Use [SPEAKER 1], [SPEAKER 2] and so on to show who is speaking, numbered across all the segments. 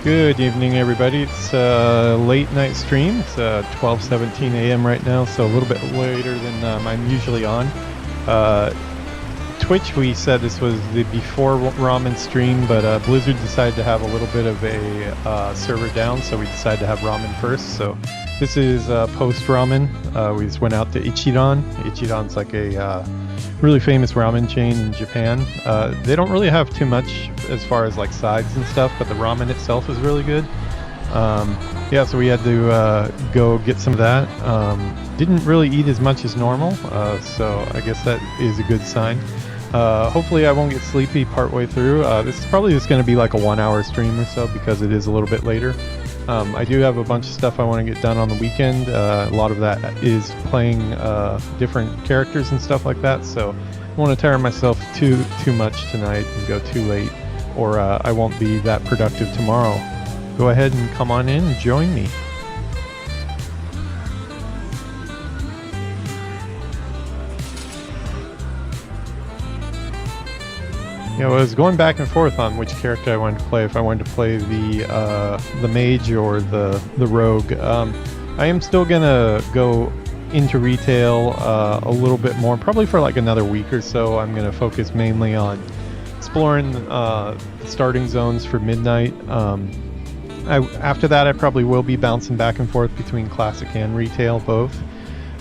[SPEAKER 1] Good evening, everybody. It's a late night stream. It's 12:17 a.m. right now, so a little bit later than I'm usually on. Twitch, we said this was the before Ramen stream, but Blizzard decided to have a little bit of a server down, so we decided to have Ramen first. So this is post Ramen. We just went out to Ichiran. Ichiran's like a really famous ramen chain in Japan. They don't really have too much as far as like sides and stuff, but the ramen itself is really good. Yeah, so we had to go get some of that. Didn't really eat as much as normal, so I guess that is a good sign. Hopefully I won't get sleepy partway through. This is probably just going to be like a 1 hour stream or so because it is a little bit later. I do have a bunch of stuff I want to get done on the weekend. A lot of that is playing different characters and stuff like that, so I don't want to tire myself too much tonight and go too late, or I won't be that productive tomorrow. Go ahead and come on in and join me. Yeah, I was going back and forth on which character I wanted to play, if I wanted to play the mage or the rogue. I am still gonna go into retail a little bit more, probably for like another week or so. I'm gonna focus mainly on exploring starting zones for Midnight. After that, I probably will be bouncing back and forth between classic and retail, both.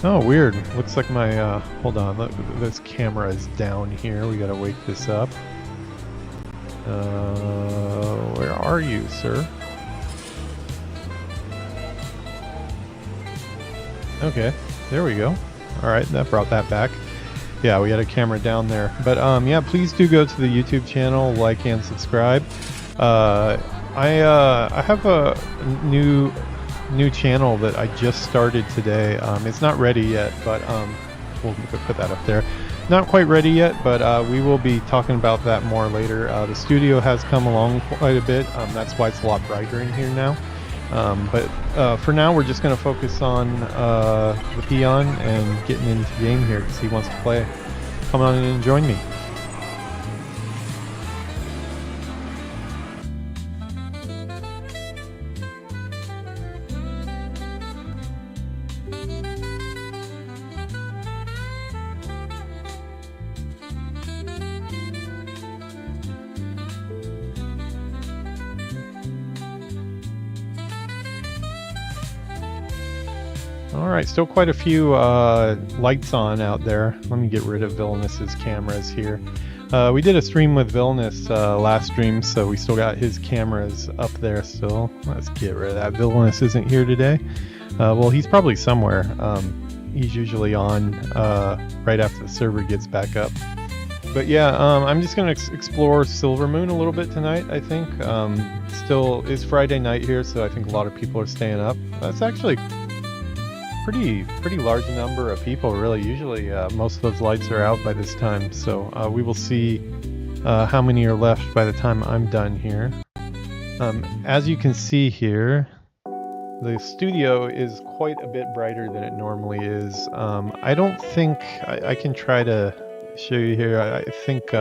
[SPEAKER 1] Oh, weird. Looks like my, hold on, look, this camera is down here. We gotta wake this up. Where are you, sir? Okay, there we go. Alright, that brought that back. Yeah, we had a camera down there. But yeah, please do go to the YouTube channel, like and subscribe. I have a new channel that I just started today. It's not ready yet, but we'll put that up there. Not quite ready yet, but we will be talking about that more later. The studio has come along quite a bit. That's why it's a lot brighter in here now. But for now, we're just going to focus on the peon and getting into the game here because he wants to play. Come on in and join me. Alright, still quite a few lights on out there. Let me get rid of Villainous's cameras here. We did a stream with Villainous last stream, so we still got his cameras up there still. Let's get rid of that. Villainous isn't here today. Well, he's probably somewhere. He's usually on right after the server gets back up. But yeah, I'm just going to explore Silvermoon a little bit tonight, I think. Still, it's Friday night here, so I think a lot of people are staying up. That's actually pretty large number of people, really. Usually most of those lights are out by this time, so we will see how many are left by the time I'm done here. As you can see here, the studio is quite a bit brighter than it normally is. I don't think I can try to show you here. I think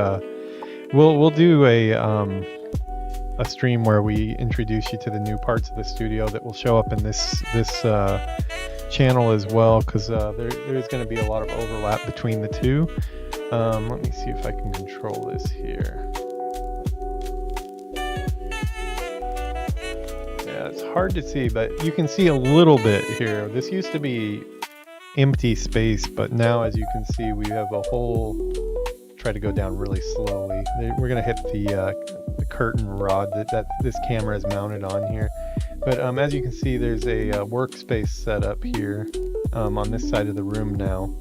[SPEAKER 1] we'll do a stream where we introduce you to the new parts of the studio that will show up in this channel as well, because there's going to be a lot of overlap between the two. Let me see if I can control this here. Yeah, it's hard to see, but you can see a little bit here. This used to be empty space, but now, as you can see, we have a whole... Try to go down really slowly. We're going to hit the curtain rod that this camera is mounted on here. But as you can see, there's a workspace set up here on this side of the room now,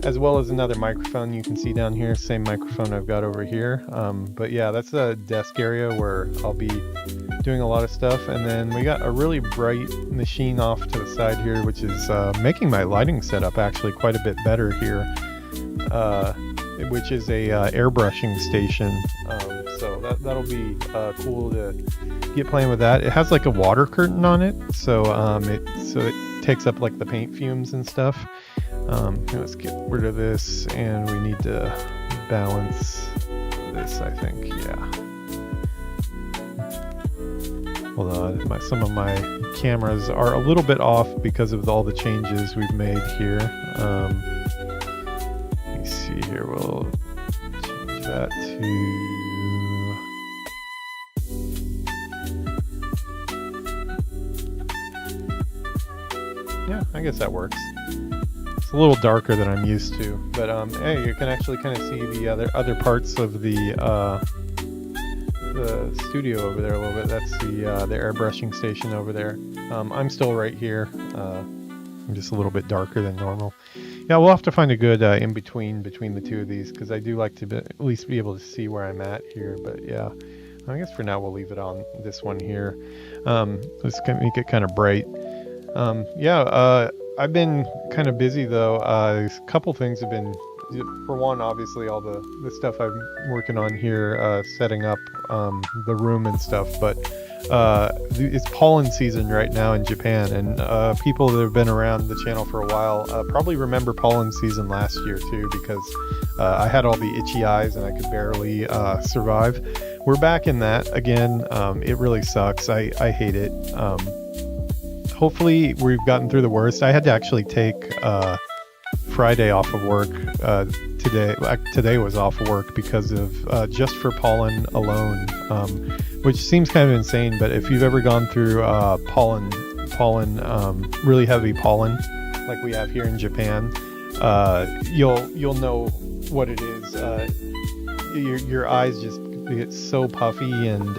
[SPEAKER 1] as well as another microphone you can see down here, same microphone I've got over here. But yeah, that's a desk area where I'll be doing a lot of stuff. And then we got a really bright machine off to the side here, which is making my lighting setup actually quite a bit better here, which is a airbrushing station. So that'll be cool to get playing with that. It has like a water curtain on it, so it takes up like the paint fumes and stuff. Let's get rid of this, and we need to balance this, I think. Yeah. Hold on, some of my cameras are a little bit off because of all the changes we've made here. Let me see here, we'll change that to... Yeah, I guess that works. It's a little darker than I'm used to, but hey, you can actually kind of see the other parts of the studio over there a little bit. That's the airbrushing station over there. I'm still right here. I'm just a little bit darker than normal. Yeah, we'll have to find a good in between the two of these, because I do like to at least be able to see where I'm at here. But yeah, I guess for now we'll leave it on this one here. Let's make it kind of bright. I've been kind of busy though. A couple things have been, for one, obviously all the stuff I'm working on here, setting up the room and stuff, but it's pollen season right now in Japan, and people that have been around the channel for a while probably remember pollen season last year too, because I had all the itchy eyes and I could barely survive. We're back in that again. It really sucks. I hate it. Hopefully we've gotten through the worst. I had to actually take Friday off of work today. Today was off of work because of just for pollen alone, which seems kind of insane. But if you've ever gone through pollen, really heavy pollen, like we have here in Japan, you'll know what it is. Your eyes just get so puffy, and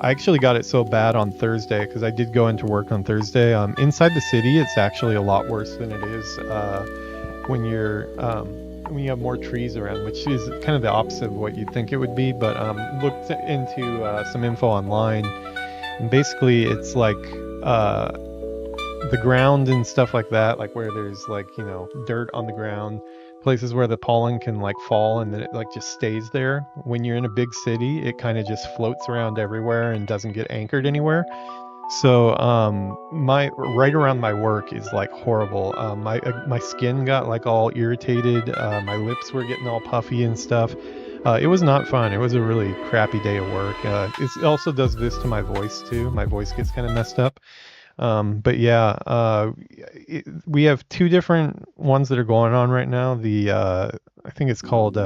[SPEAKER 1] I actually got it so bad on Thursday, because I did go into work on Thursday. Inside the city, it's actually a lot worse than it is when you have more trees around, which is kind of the opposite of what you'd think it would be. But looked into some info online, and basically it's like the ground and stuff like that, like where there's like, you know, dirt on the ground, places where the pollen can like fall and then it like just stays there. When you're in a big city, it kind of just floats around everywhere and doesn't get anchored anywhere. So my right around my work is like horrible. My skin got like all irritated. My lips were getting all puffy and stuff. It was not fun. It was a really crappy day of work. It also does this to my voice too. My voice gets kind of messed up. But yeah, we have two different ones that are going on right now. I think it's called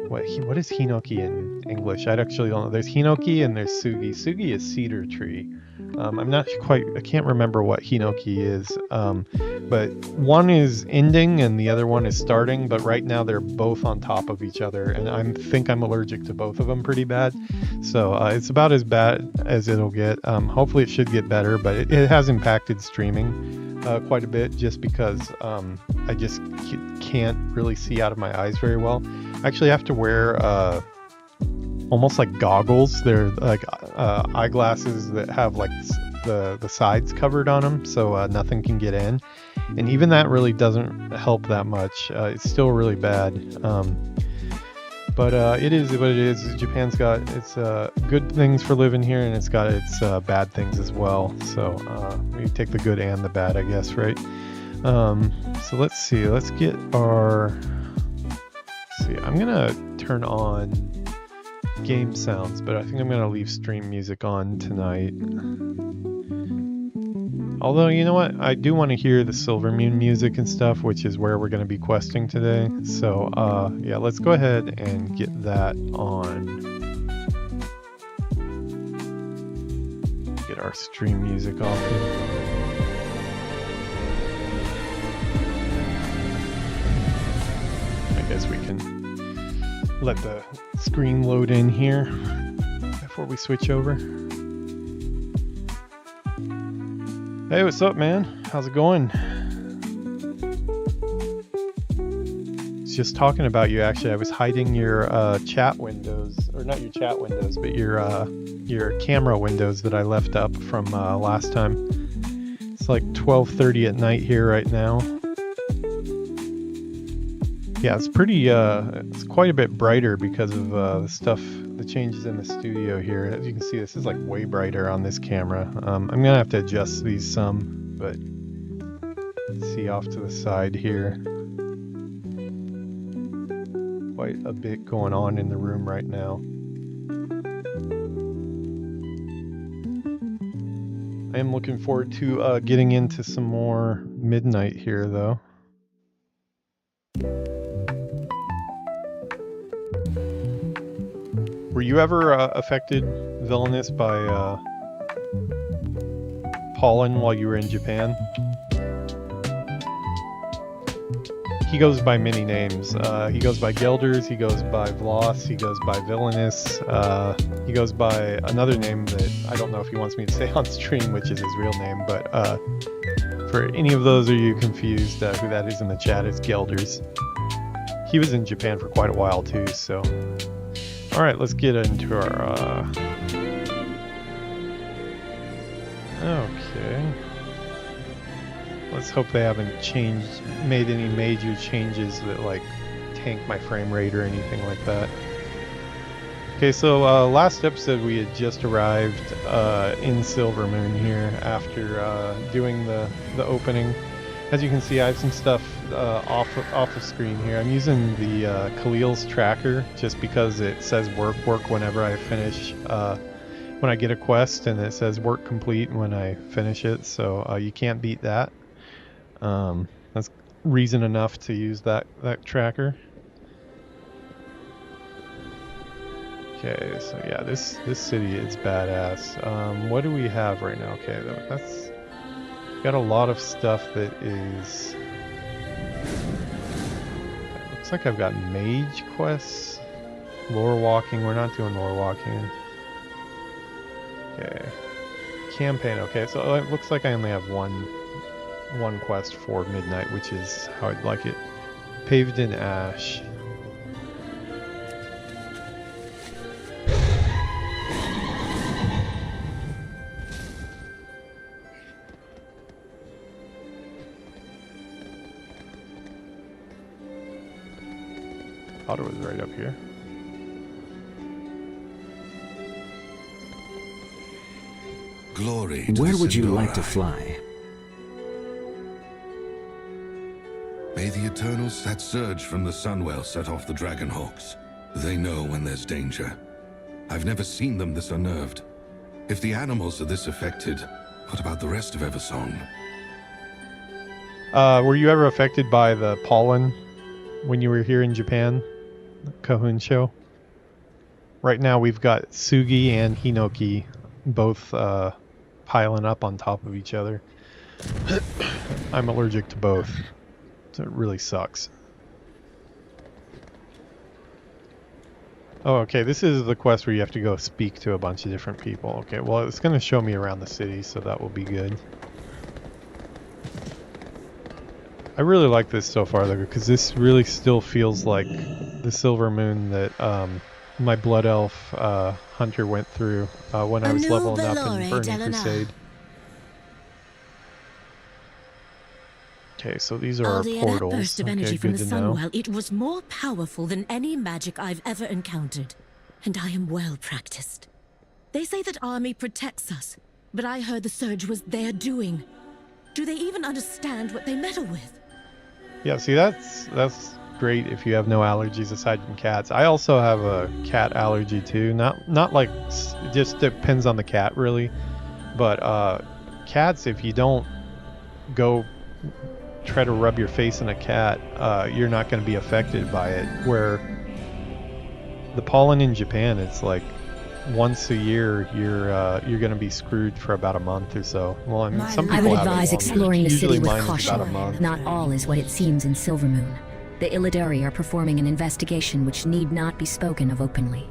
[SPEAKER 1] what is hinoki in English? I actually don't know. There's hinoki and there's sugi. Sugi is cedar tree. I'm not quite, I can't remember what hinoki is. But one is ending and the other one is starting, but right now they're both on top of each other, and I think I'm allergic to both of them pretty bad. So it's about as bad as it'll get. Hopefully it should get better, but it has impacted streaming quite a bit, just because I just can't really see out of my eyes very well. I actually have to wear almost like goggles. They're like eyeglasses that have like the sides covered on them, so nothing can get in. And even that really doesn't help that much. It's still really bad. But it is what it is. Japan's got its good things for living here, and it's got its bad things as well. So we take the good and the bad, I guess, right? So let's see. Let's get our... Let's see. I'm gonna turn on game sounds, but I think I'm gonna leave stream music on tonight. Although, you know what? I do want to hear the Silvermoon music and stuff, which is where we're going to be questing today. So, yeah, let's go ahead and get that on. Get our stream music off here. I guess we can let the screen load in here before we switch over. Hey, what's up, man? How's it going? It's just talking about you, actually. I was hiding your chat windows, or not your chat windows, but your camera windows that I left up from last time. It's like 12:30 at night here right now. Yeah, it's pretty, it's quite a bit brighter because of the stuff, the changes in the studio here. As you can see, this is like way brighter on this camera. I'm gonna have to adjust these some, but let's see off to the side here. Quite a bit going on in the room right now. I am looking forward to getting into some more midnight here, though. Were you ever affected, Villainous, by pollen while you were in Japan? He goes by many names. He goes by Gelders, he goes by Vloss, he goes by Villainous, he goes by another name that I don't know if he wants me to say on stream, which is his real name, but for any of those of you confused who that is in the chat, it's Gelders. He was in Japan for quite a while too, so... Alright, let's get into our... Okay... Let's hope they haven't made any major changes that like tank my frame rate or anything like that. Okay, so last episode we had just arrived in Silvermoon here after doing the opening. As you can see, I have some stuff off the screen here. I'm using the Khalil's tracker just because it says work whenever I finish. When I get a quest, and it says work complete when I finish it, so you can't beat that. That's reason enough to use that tracker. Okay, so yeah, this city is badass. What do we have right now? Okay, that's got a lot of stuff that is... Looks like I've got mage quests. Lore walking, we're not doing lore walking. Okay. Campaign, okay, so it looks like I only have one quest for midnight, which is how I'd like it. Paved in ash. Thought it was right up here.
[SPEAKER 2] Glory to
[SPEAKER 3] Where
[SPEAKER 2] the
[SPEAKER 3] would you
[SPEAKER 2] Sindora.
[SPEAKER 3] like to fly?
[SPEAKER 2] May the Eternals that surge from the Sunwell set off the Dragonhawks. They know when there's danger. I've never seen them this unnerved. If the animals are this affected, what about the rest of Eversong?
[SPEAKER 1] Were you ever affected by the pollen when you were here in Japan? The Kahun show? Right now we've got Sugi and Hinoki both piling up on top of each other. I'm allergic to both. So it really sucks. Oh, okay, this is the quest where you have to go speak to a bunch of different people. Okay, well, it's going to show me around the city, so that will be good. I really like this so far, though, because this really still feels like the Silvermoon that my Blood Elf hunter went through when I was leveling up in Burning Crusade. Okay, so these are our portals.
[SPEAKER 4] That burst of energy from the Sunwell, it was more powerful than any magic I've ever encountered. And I am well practiced. They say that army protects us, but I heard the surge was their doing. Do they even understand what they meddle with?
[SPEAKER 1] Yeah, see, that's great if you have no allergies aside from cats. I also have a cat allergy too. Not like, it just depends on the cat really. But cats, if you don't go try to rub your face in a cat, you're not going to be affected by it. Where the pollen in Japan, it's like once a year you're going to be screwed for about a month or so. Well, I mean, some people
[SPEAKER 5] I would
[SPEAKER 1] have
[SPEAKER 5] advise
[SPEAKER 1] it
[SPEAKER 5] exploring the city with
[SPEAKER 1] mine is
[SPEAKER 5] caution.
[SPEAKER 1] about a month.
[SPEAKER 5] Not all is what it seems in Silvermoon. The Illidari are performing an investigation which need not be spoken of openly.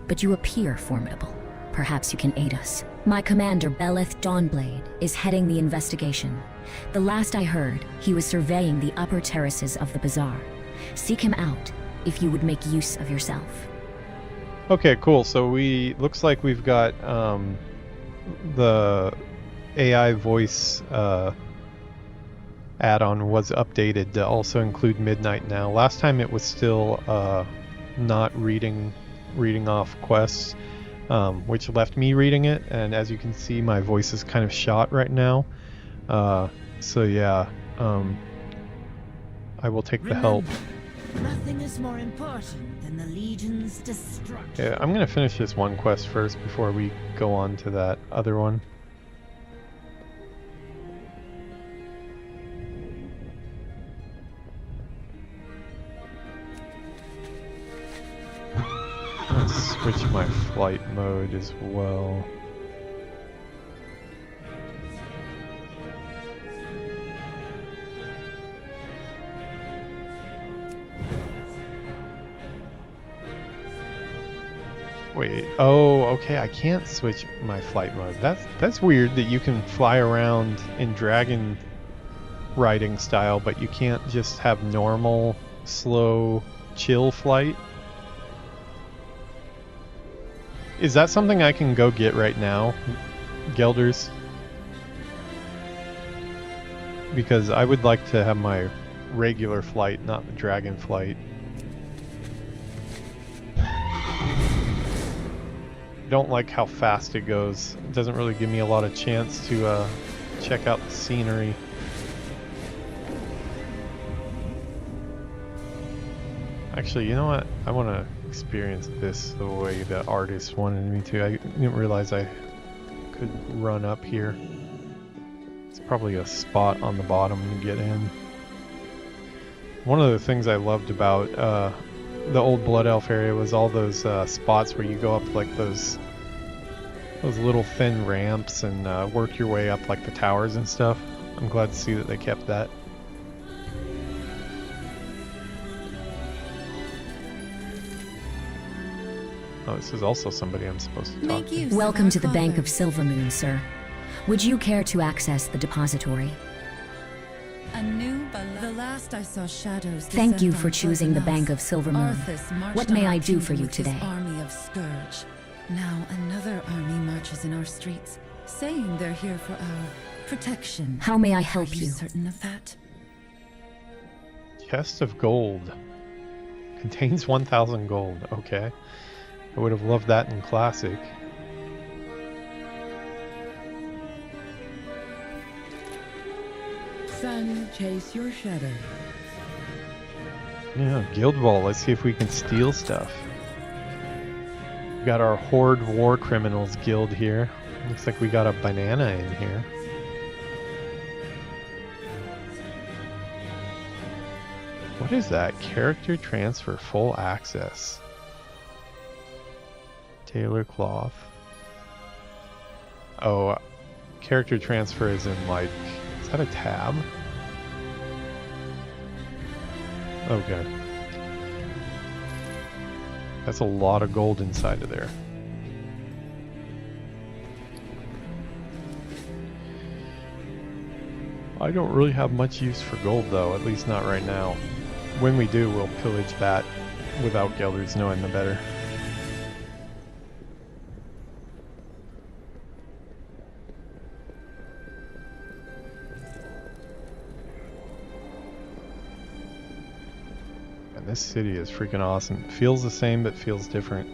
[SPEAKER 5] But you appear formidable. Perhaps you can aid us. My commander, Beleth Dawnblade, is heading the investigation. The last I heard, he was surveying the upper terraces of the bazaar. Seek him out, if you would make use of yourself.
[SPEAKER 1] Okay, cool. So looks like we've got the AI voice add-on was updated to also include midnight now. Last time it was still not reading off quests, which left me reading it, and as you can see my voice is kind of shot right now. So yeah, I will take the help.
[SPEAKER 4] Nothing is more important than the Legion's destruction.
[SPEAKER 1] Yeah, I'm gonna finish this one quest first before we go on to that other one. switch my flight mode as well. Wait, oh, okay, I can't switch my flight mode. That's weird that you can fly around in dragon riding style, but you can't just have normal, slow, chill flight. Is that something I can go get right now, Gelders? Because I would like to have my regular flight, not the dragon flight. Don't like how fast it goes. It doesn't really give me a lot of chance to check out the scenery. Actually, you know what? I want to experience this the way the artist wanted me to. I didn't realize I could run up here. It's probably a spot on the bottom to get in. One of the things I loved about the old Blood Elf area was all those spots where you go up like those little thin ramps and work your way up like the towers and stuff. I'm glad to see that they kept that. Oh, this is also somebody I'm supposed to talk to.
[SPEAKER 5] Welcome to the Bank of Silvermoon, sir. Would you care to access the depository?
[SPEAKER 3] The last I saw shadows.
[SPEAKER 5] Thank you for choosing the Bank of Silvermoon. What may I do for you today?
[SPEAKER 3] Army of Scourge. Now another army marches in our streets, saying they're here for our protection.
[SPEAKER 5] How may I help
[SPEAKER 3] Are
[SPEAKER 5] you?
[SPEAKER 3] certain of that?
[SPEAKER 1] Chest of gold. Contains 1,000 gold. Okay. I would have loved that in Classic.
[SPEAKER 6] Sun, chase your shadow.
[SPEAKER 1] Yeah, Guild Ball. Let's see if we can steal stuff. We got our Horde War Criminals Guild here. Looks like we got a banana in here. What is that? Character transfer, full access. Tailor cloth. Oh, character transfer is in like, is that a tab? Okay. That's a lot of gold inside of there. I don't really have much use for gold though, at least not right now. When we do, we'll pillage that without Gelders knowing the better. And this city is freaking awesome. Feels the same, but feels different.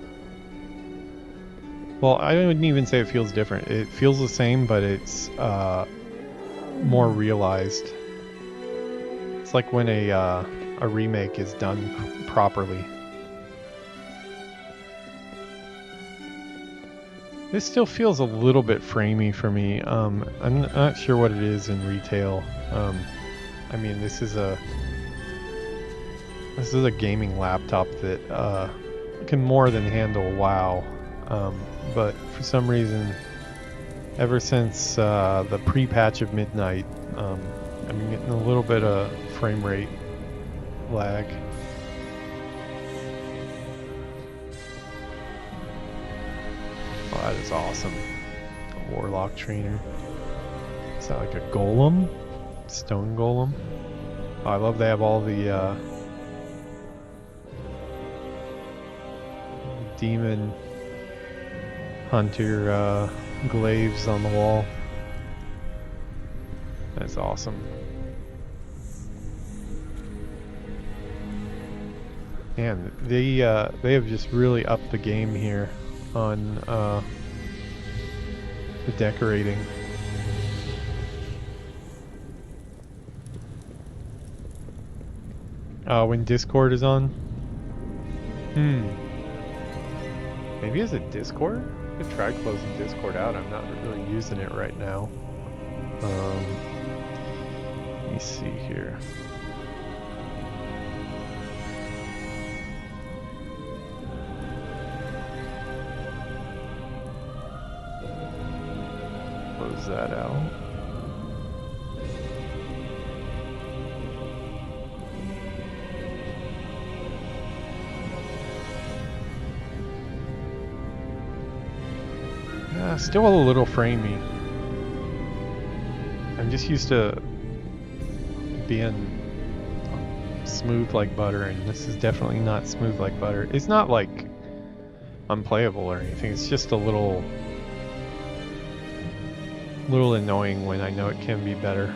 [SPEAKER 1] Well, I wouldn't even say it feels different. It feels the same, but it's more realized. It's like when a remake is done properly. This still feels a little bit framey for me. I'm not sure what it is in retail. I mean, this is a gaming laptop that can more than handle WoW. But for some reason, ever since the pre-patch of Midnight, I'm getting a little bit of frame rate lag. Oh, that is awesome. A Warlock trainer. Is that like a golem? Stone golem? Oh, I love they have all the demon hunter glaives on the wall. That's awesome. Man, they have just really upped the game here on the decorating. When Discord is on? Maybe is it Discord? I could try closing Discord out. I'm not really using it right now. Let me see here. that out. Yeah, still a little framey. I'm just used to being smooth like butter, and this is definitely not smooth like butter. It's not like unplayable or anything. It's just a little annoying when I know it can be better.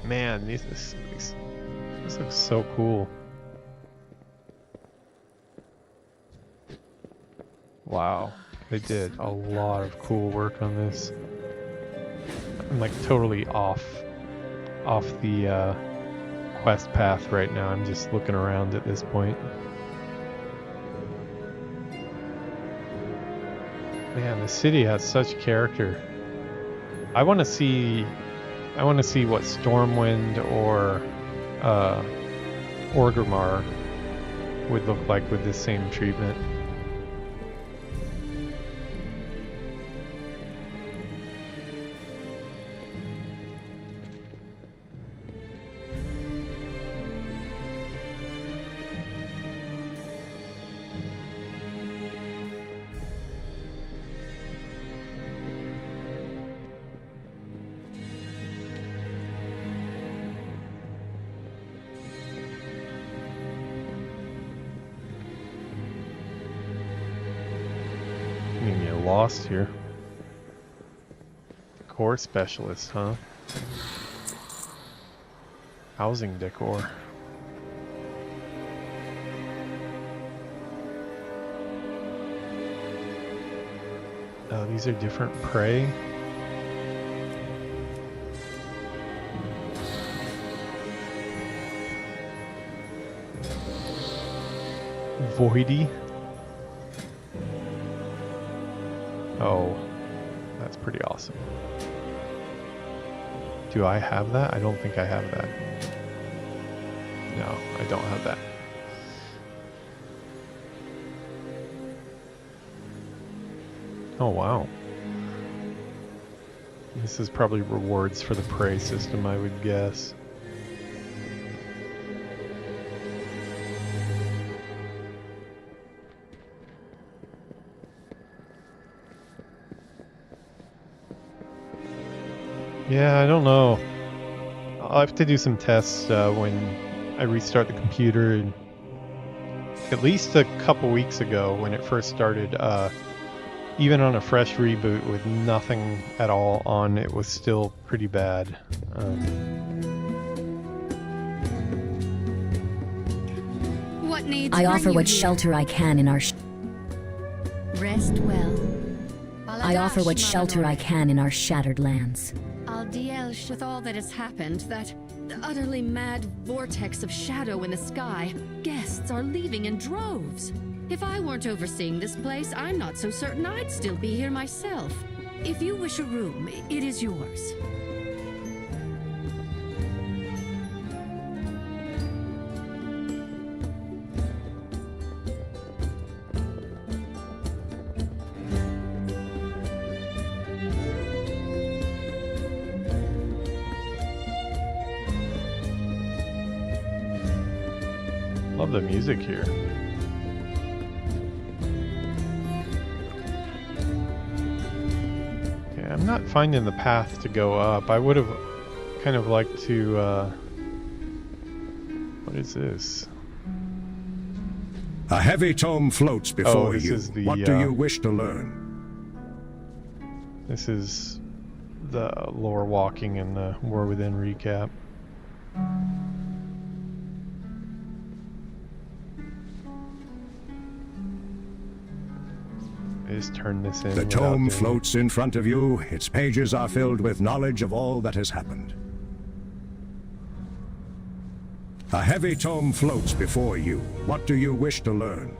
[SPEAKER 1] Man, this looks so cool. Wow, they did a lot of cool work on this. I'm like totally off the quest path right now. I'm just looking around at this point. Man, the city has such character. I want to see what Stormwind or Orgrimmar would look like with this same treatment. Lost here. Core specialist, huh? Housing decor. Oh, these are different prey. Voidy. Oh, that's pretty awesome. Do I have that? I don't think I have that. No, I don't have that. Oh, wow. This is probably rewards for the prey system, I would guess. Yeah, I don't know. I'll have to do some tests when I restart the computer. And at least a couple weeks ago when it first started, even on a fresh reboot with nothing at all on, it was still pretty bad.
[SPEAKER 7] What needs
[SPEAKER 5] I
[SPEAKER 7] bring
[SPEAKER 5] offer
[SPEAKER 7] you
[SPEAKER 5] what
[SPEAKER 7] here?
[SPEAKER 5] shelter I can in our
[SPEAKER 7] Rest well.
[SPEAKER 5] I offer what shelter I can in our shattered lands.
[SPEAKER 7] I'll Dielsh with all that has happened, that utterly mad vortex of shadow in the sky. Guests are leaving in droves. If I weren't overseeing this place, I'm not so certain I'd still be here myself. If you wish a room, it is yours.
[SPEAKER 1] Love the music here. Yeah, I'm not finding the path to go up. I would have kind of liked to, what is this?
[SPEAKER 8] A heavy tome floats before
[SPEAKER 1] this
[SPEAKER 8] you.
[SPEAKER 1] is the,
[SPEAKER 8] What do you wish to learn?
[SPEAKER 1] This is the lore walking and the War Within recap. I just turn this in.
[SPEAKER 8] The tome floats in front of you. Its pages are filled with knowledge of all that has happened. A heavy tome floats before you. What do you wish to learn?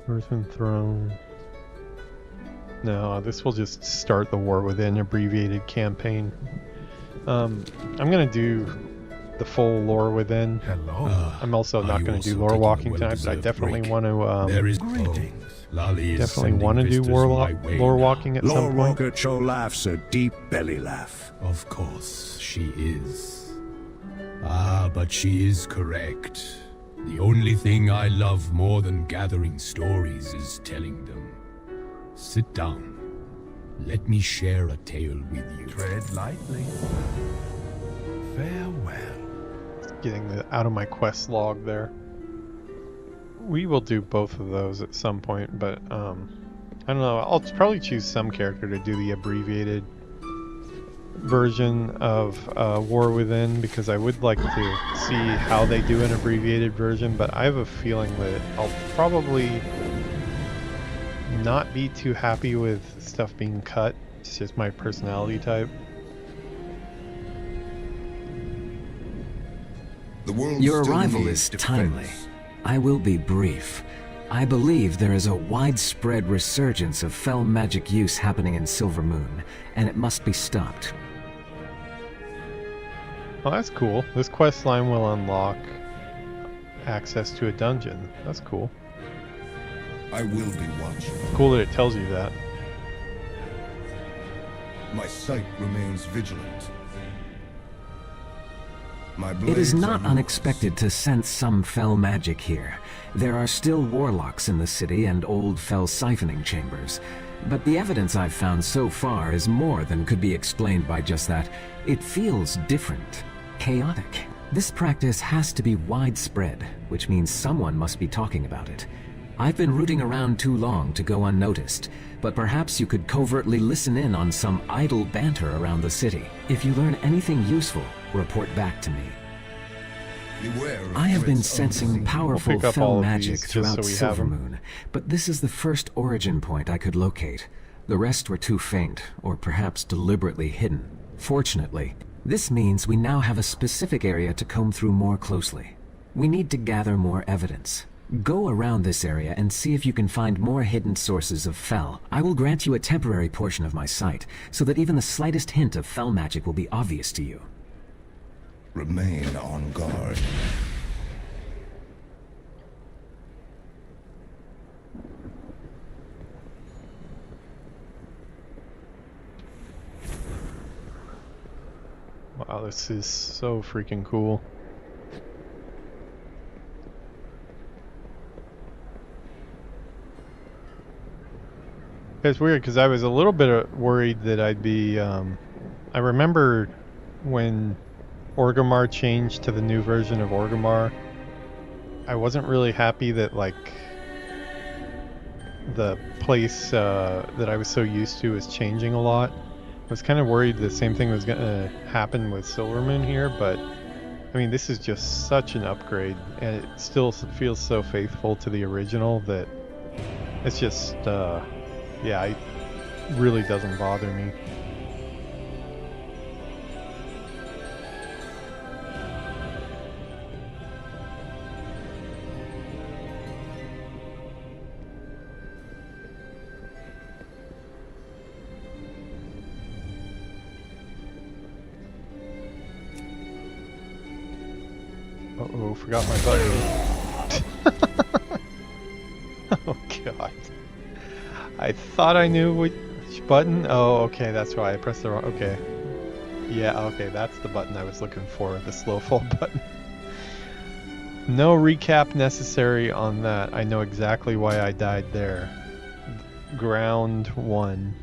[SPEAKER 1] Earthen Throne. No, this will just start the War Within abbreviated campaign. I'm gonna do the full lore within.
[SPEAKER 9] Hello.
[SPEAKER 1] I'm also not going to do lore walking tonight, but I definitely want to.
[SPEAKER 9] There is greetings. Lolly is
[SPEAKER 1] definitely want to do lore walking at some
[SPEAKER 8] Lore
[SPEAKER 1] point.
[SPEAKER 8] Walker Cho laughs a deep belly laugh.
[SPEAKER 9] Of course, she is. Ah, but she is correct. The only thing I love more than gathering stories is telling them. Sit down. Let me share a tale with you.
[SPEAKER 10] Tread lightly. Farewell.
[SPEAKER 1] Getting out of my quest log there. We will do both of those at some point, but I don't know. I'll probably choose some character to do the abbreviated version of War Within, because I would like to see how they do an abbreviated version, but I have a feeling that I'll probably not be too happy with stuff being cut. It's just my personality type.
[SPEAKER 11] Your arrival is timely. I will be brief. I believe there is a widespread resurgence of fell magic use happening in Silvermoon, and it must be stopped.
[SPEAKER 1] Well, that's cool. This quest line will unlock access to a dungeon. That's cool.
[SPEAKER 2] I will be watching.
[SPEAKER 1] Cool that it tells you that.
[SPEAKER 2] My sight remains vigilant.
[SPEAKER 11] It is not unexpected to sense some fell magic here. There are still warlocks in the city and old fell siphoning chambers. But the evidence I've found so far is more than could be explained by just that. It feels different, chaotic. This practice has to be widespread, which means someone must be talking about it. I've been rooting around too long to go unnoticed, but perhaps you could covertly listen in on some idle banter around the city. If you learn anything useful, report back to me. I have been sensing powerful fell magic throughout Silvermoon, but this is the first origin point I could locate. The rest were too faint, or perhaps deliberately hidden. Fortunately, this means we now have a specific area to comb through more closely. We need to gather more evidence. Go around this area and see if you can find more hidden sources of fell. I will grant you a temporary portion of my sight, so that even the slightest hint of fell magic will be obvious to you.
[SPEAKER 2] Remain on guard.
[SPEAKER 1] Wow, this is so freaking cool. It's weird because I was a little bit worried that I'd be, I remember when Orgrimmar changed to the new version of Orgrimmar, I wasn't really happy that, like, the place that I was so used to is changing a lot. I was kind of worried the same thing was going to happen with Silvermoon here, but I mean, this is just such an upgrade, and it still feels so faithful to the original that it's just, yeah, it really doesn't bother me. Uh-oh, forgot my button. Oh god. I thought I knew which button. Oh, okay, that's why I pressed the wrong. Okay. Yeah, okay, that's the button I was looking for, the slow fall button. No recap necessary on that. I know exactly why I died there. Ground 1.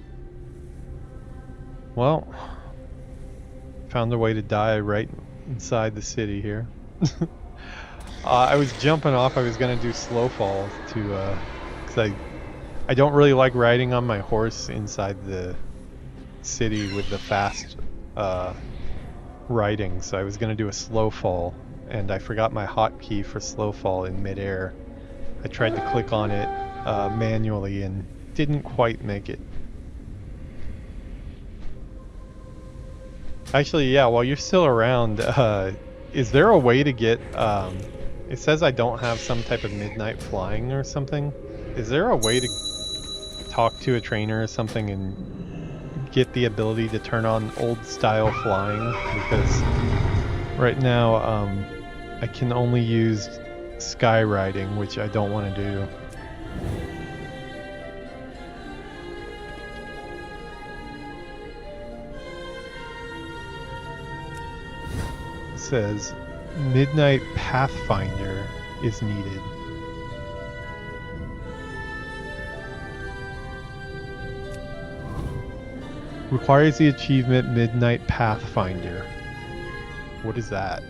[SPEAKER 1] Well, found a way to die right inside the city here. I was jumping off. I was gonna do slow fall to, cause I don't really like riding on my horse inside the city with the fast riding, so I was gonna do a slow fall, and I forgot my hotkey for slow fall in midair. I tried to click on it manually and didn't quite make it. Actually, yeah, while you're still around, is there a way to get, it says I don't have some type of midnight flying or something. Is there a way to talk to a trainer or something and get the ability to turn on old style flying? Because Right now, I can only use skywriting, which I don't want to do. It says Midnight Pathfinder is needed. Requires the achievement Midnight Pathfinder. What is that?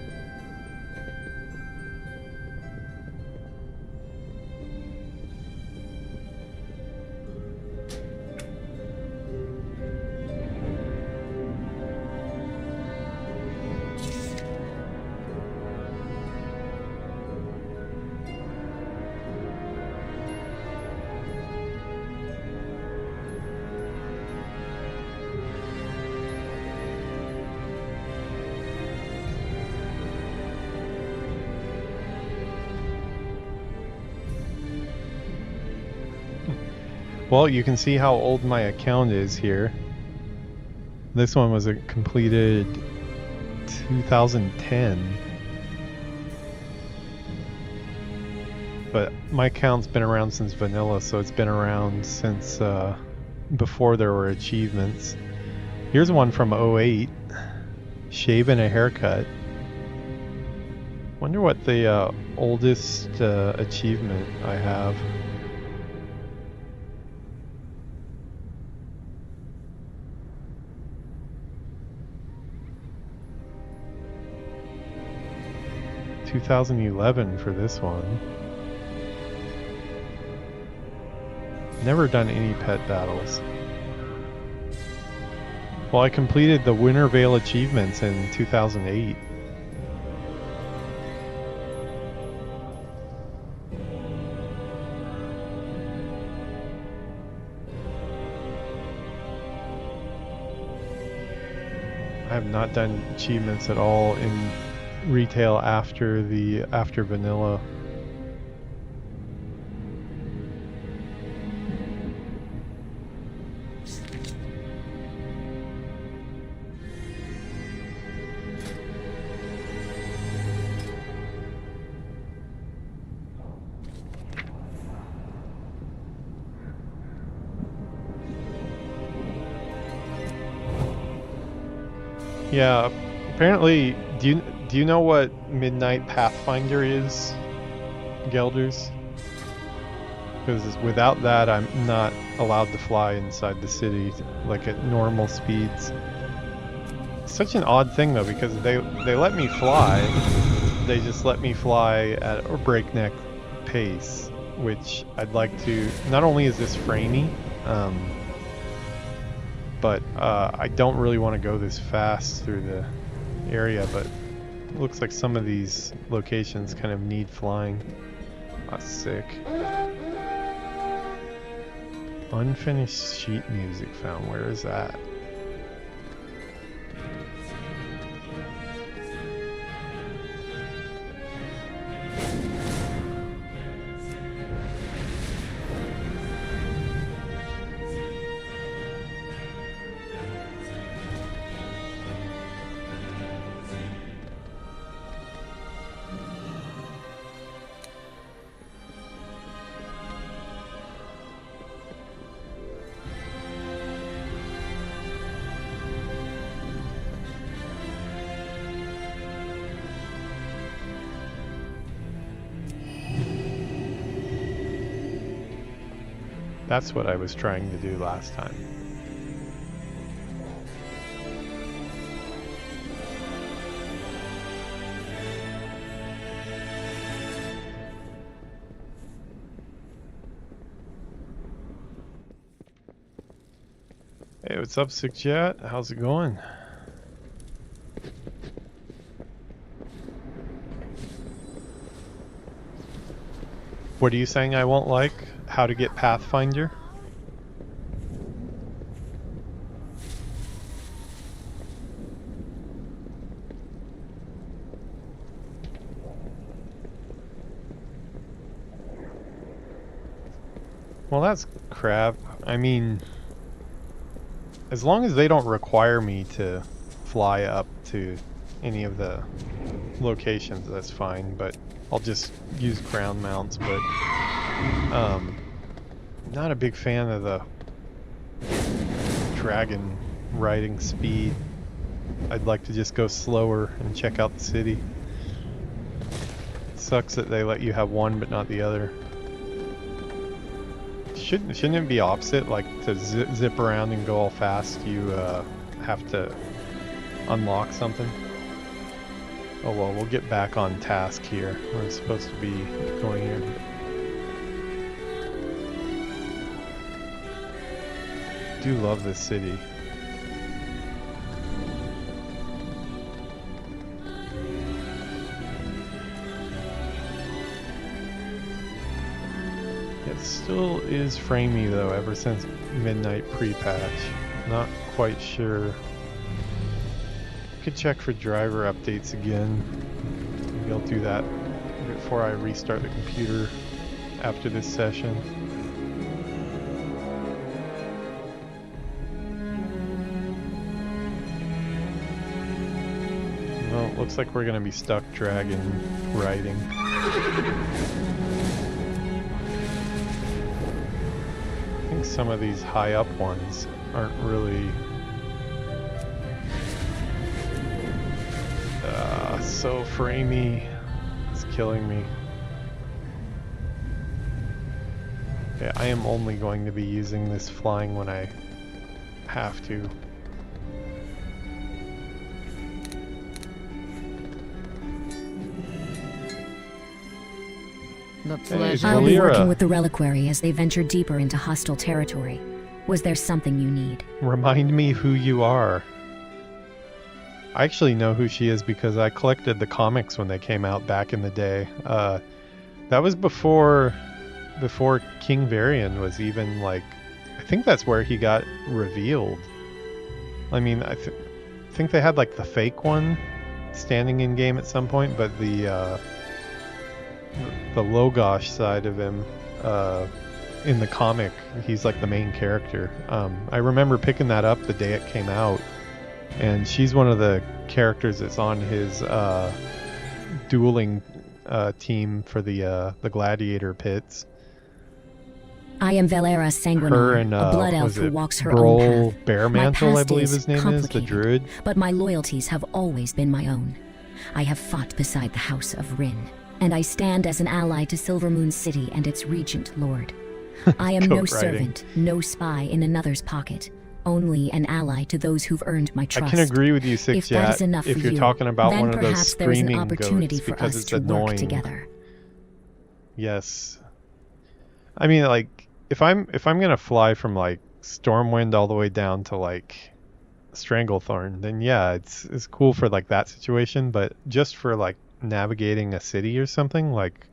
[SPEAKER 1] Well, you can see how old my account is here. This one was completed 2010. But my account's been around since vanilla, so it's been around since before there were achievements. Here's one from 08. Shave and a haircut. Wonder what the oldest achievement I have. $2011 for this one. Never done any pet battles. Well, I completed the Winter Veil achievements in 2008. I have not done achievements at all in retail after vanilla. Yeah, apparently, do you know what Midnight Pathfinder is, Gelders? Because without that, I'm not allowed to fly inside the city, like at normal speeds. It's such an odd thing though, because they let me fly. They just let me fly at a breakneck pace, which I'd like to. Not only is this framey, but I don't really want to go this fast through the area, but it looks like some of these locations kind of need flying. That's sick. Unfinished sheet music found. Where is that? That's what I was trying to do last time. Hey, what's up, Sick Chat? How's it going? What are you saying I won't like? How to get Pathfinder? Well, that's crap. I mean, as long as they don't require me to fly up to any of the locations, that's fine, but I'll just use ground mounts. But not a big fan of the dragon riding speed. I'd like to just go slower and check out the city. It sucks that they let you have one but not the other. Shouldn't it be opposite? Like to zip around and go all fast, you have to unlock something? Oh well, we'll get back on task here. We're supposed to be going here. Do love this city. It still is framey though, ever since midnight pre-patch. Not quite sure. Could check for driver updates again. Maybe I'll do that before I restart the computer after this session. Well, it looks like we're gonna be stuck dragon riding. I think some of these high up ones aren't really so framey. It's killing me. Okay, I am only going to be using this flying when I have to.
[SPEAKER 5] I'll be working with the reliquary as they venture deeper into hostile territory. Was there something you need?
[SPEAKER 1] Remind me who you are. I actually know who she is because I collected the comics when they came out back in the day. That was before King Varian was even like... I think that's where he got revealed. I mean, I think they had like the fake one standing in game at some point, but the Logosh side of him in the comic, he's like the main character. I remember picking that up the day it came out, and she's one of the characters that's on his dueling team for the gladiator pits.
[SPEAKER 5] I am Valera Sanguinar, a blood elf who walks her own path.
[SPEAKER 1] Baremantle,
[SPEAKER 5] My
[SPEAKER 1] I
[SPEAKER 5] past
[SPEAKER 1] believe his name is, the druid.
[SPEAKER 5] But my loyalties have always been my own. I have fought beside the House of Rin, and I stand as an ally to Silvermoon City and its regent lord. I am no servant, no spy in another's pocket, only an ally to those who've earned my trust.
[SPEAKER 1] I can agree with you, Six Jet, if you're talking about
[SPEAKER 5] then
[SPEAKER 1] one of those
[SPEAKER 5] perhaps there is an
[SPEAKER 1] screaming
[SPEAKER 5] opportunity
[SPEAKER 1] goats,
[SPEAKER 5] for
[SPEAKER 1] because
[SPEAKER 5] us
[SPEAKER 1] it's
[SPEAKER 5] to
[SPEAKER 1] annoying.
[SPEAKER 5] work together.
[SPEAKER 1] Yes. I mean, like, if I'm gonna fly from like Stormwind all the way down to like Stranglethorn, then yeah, it's cool for like that situation, but just for like navigating a city or something, like,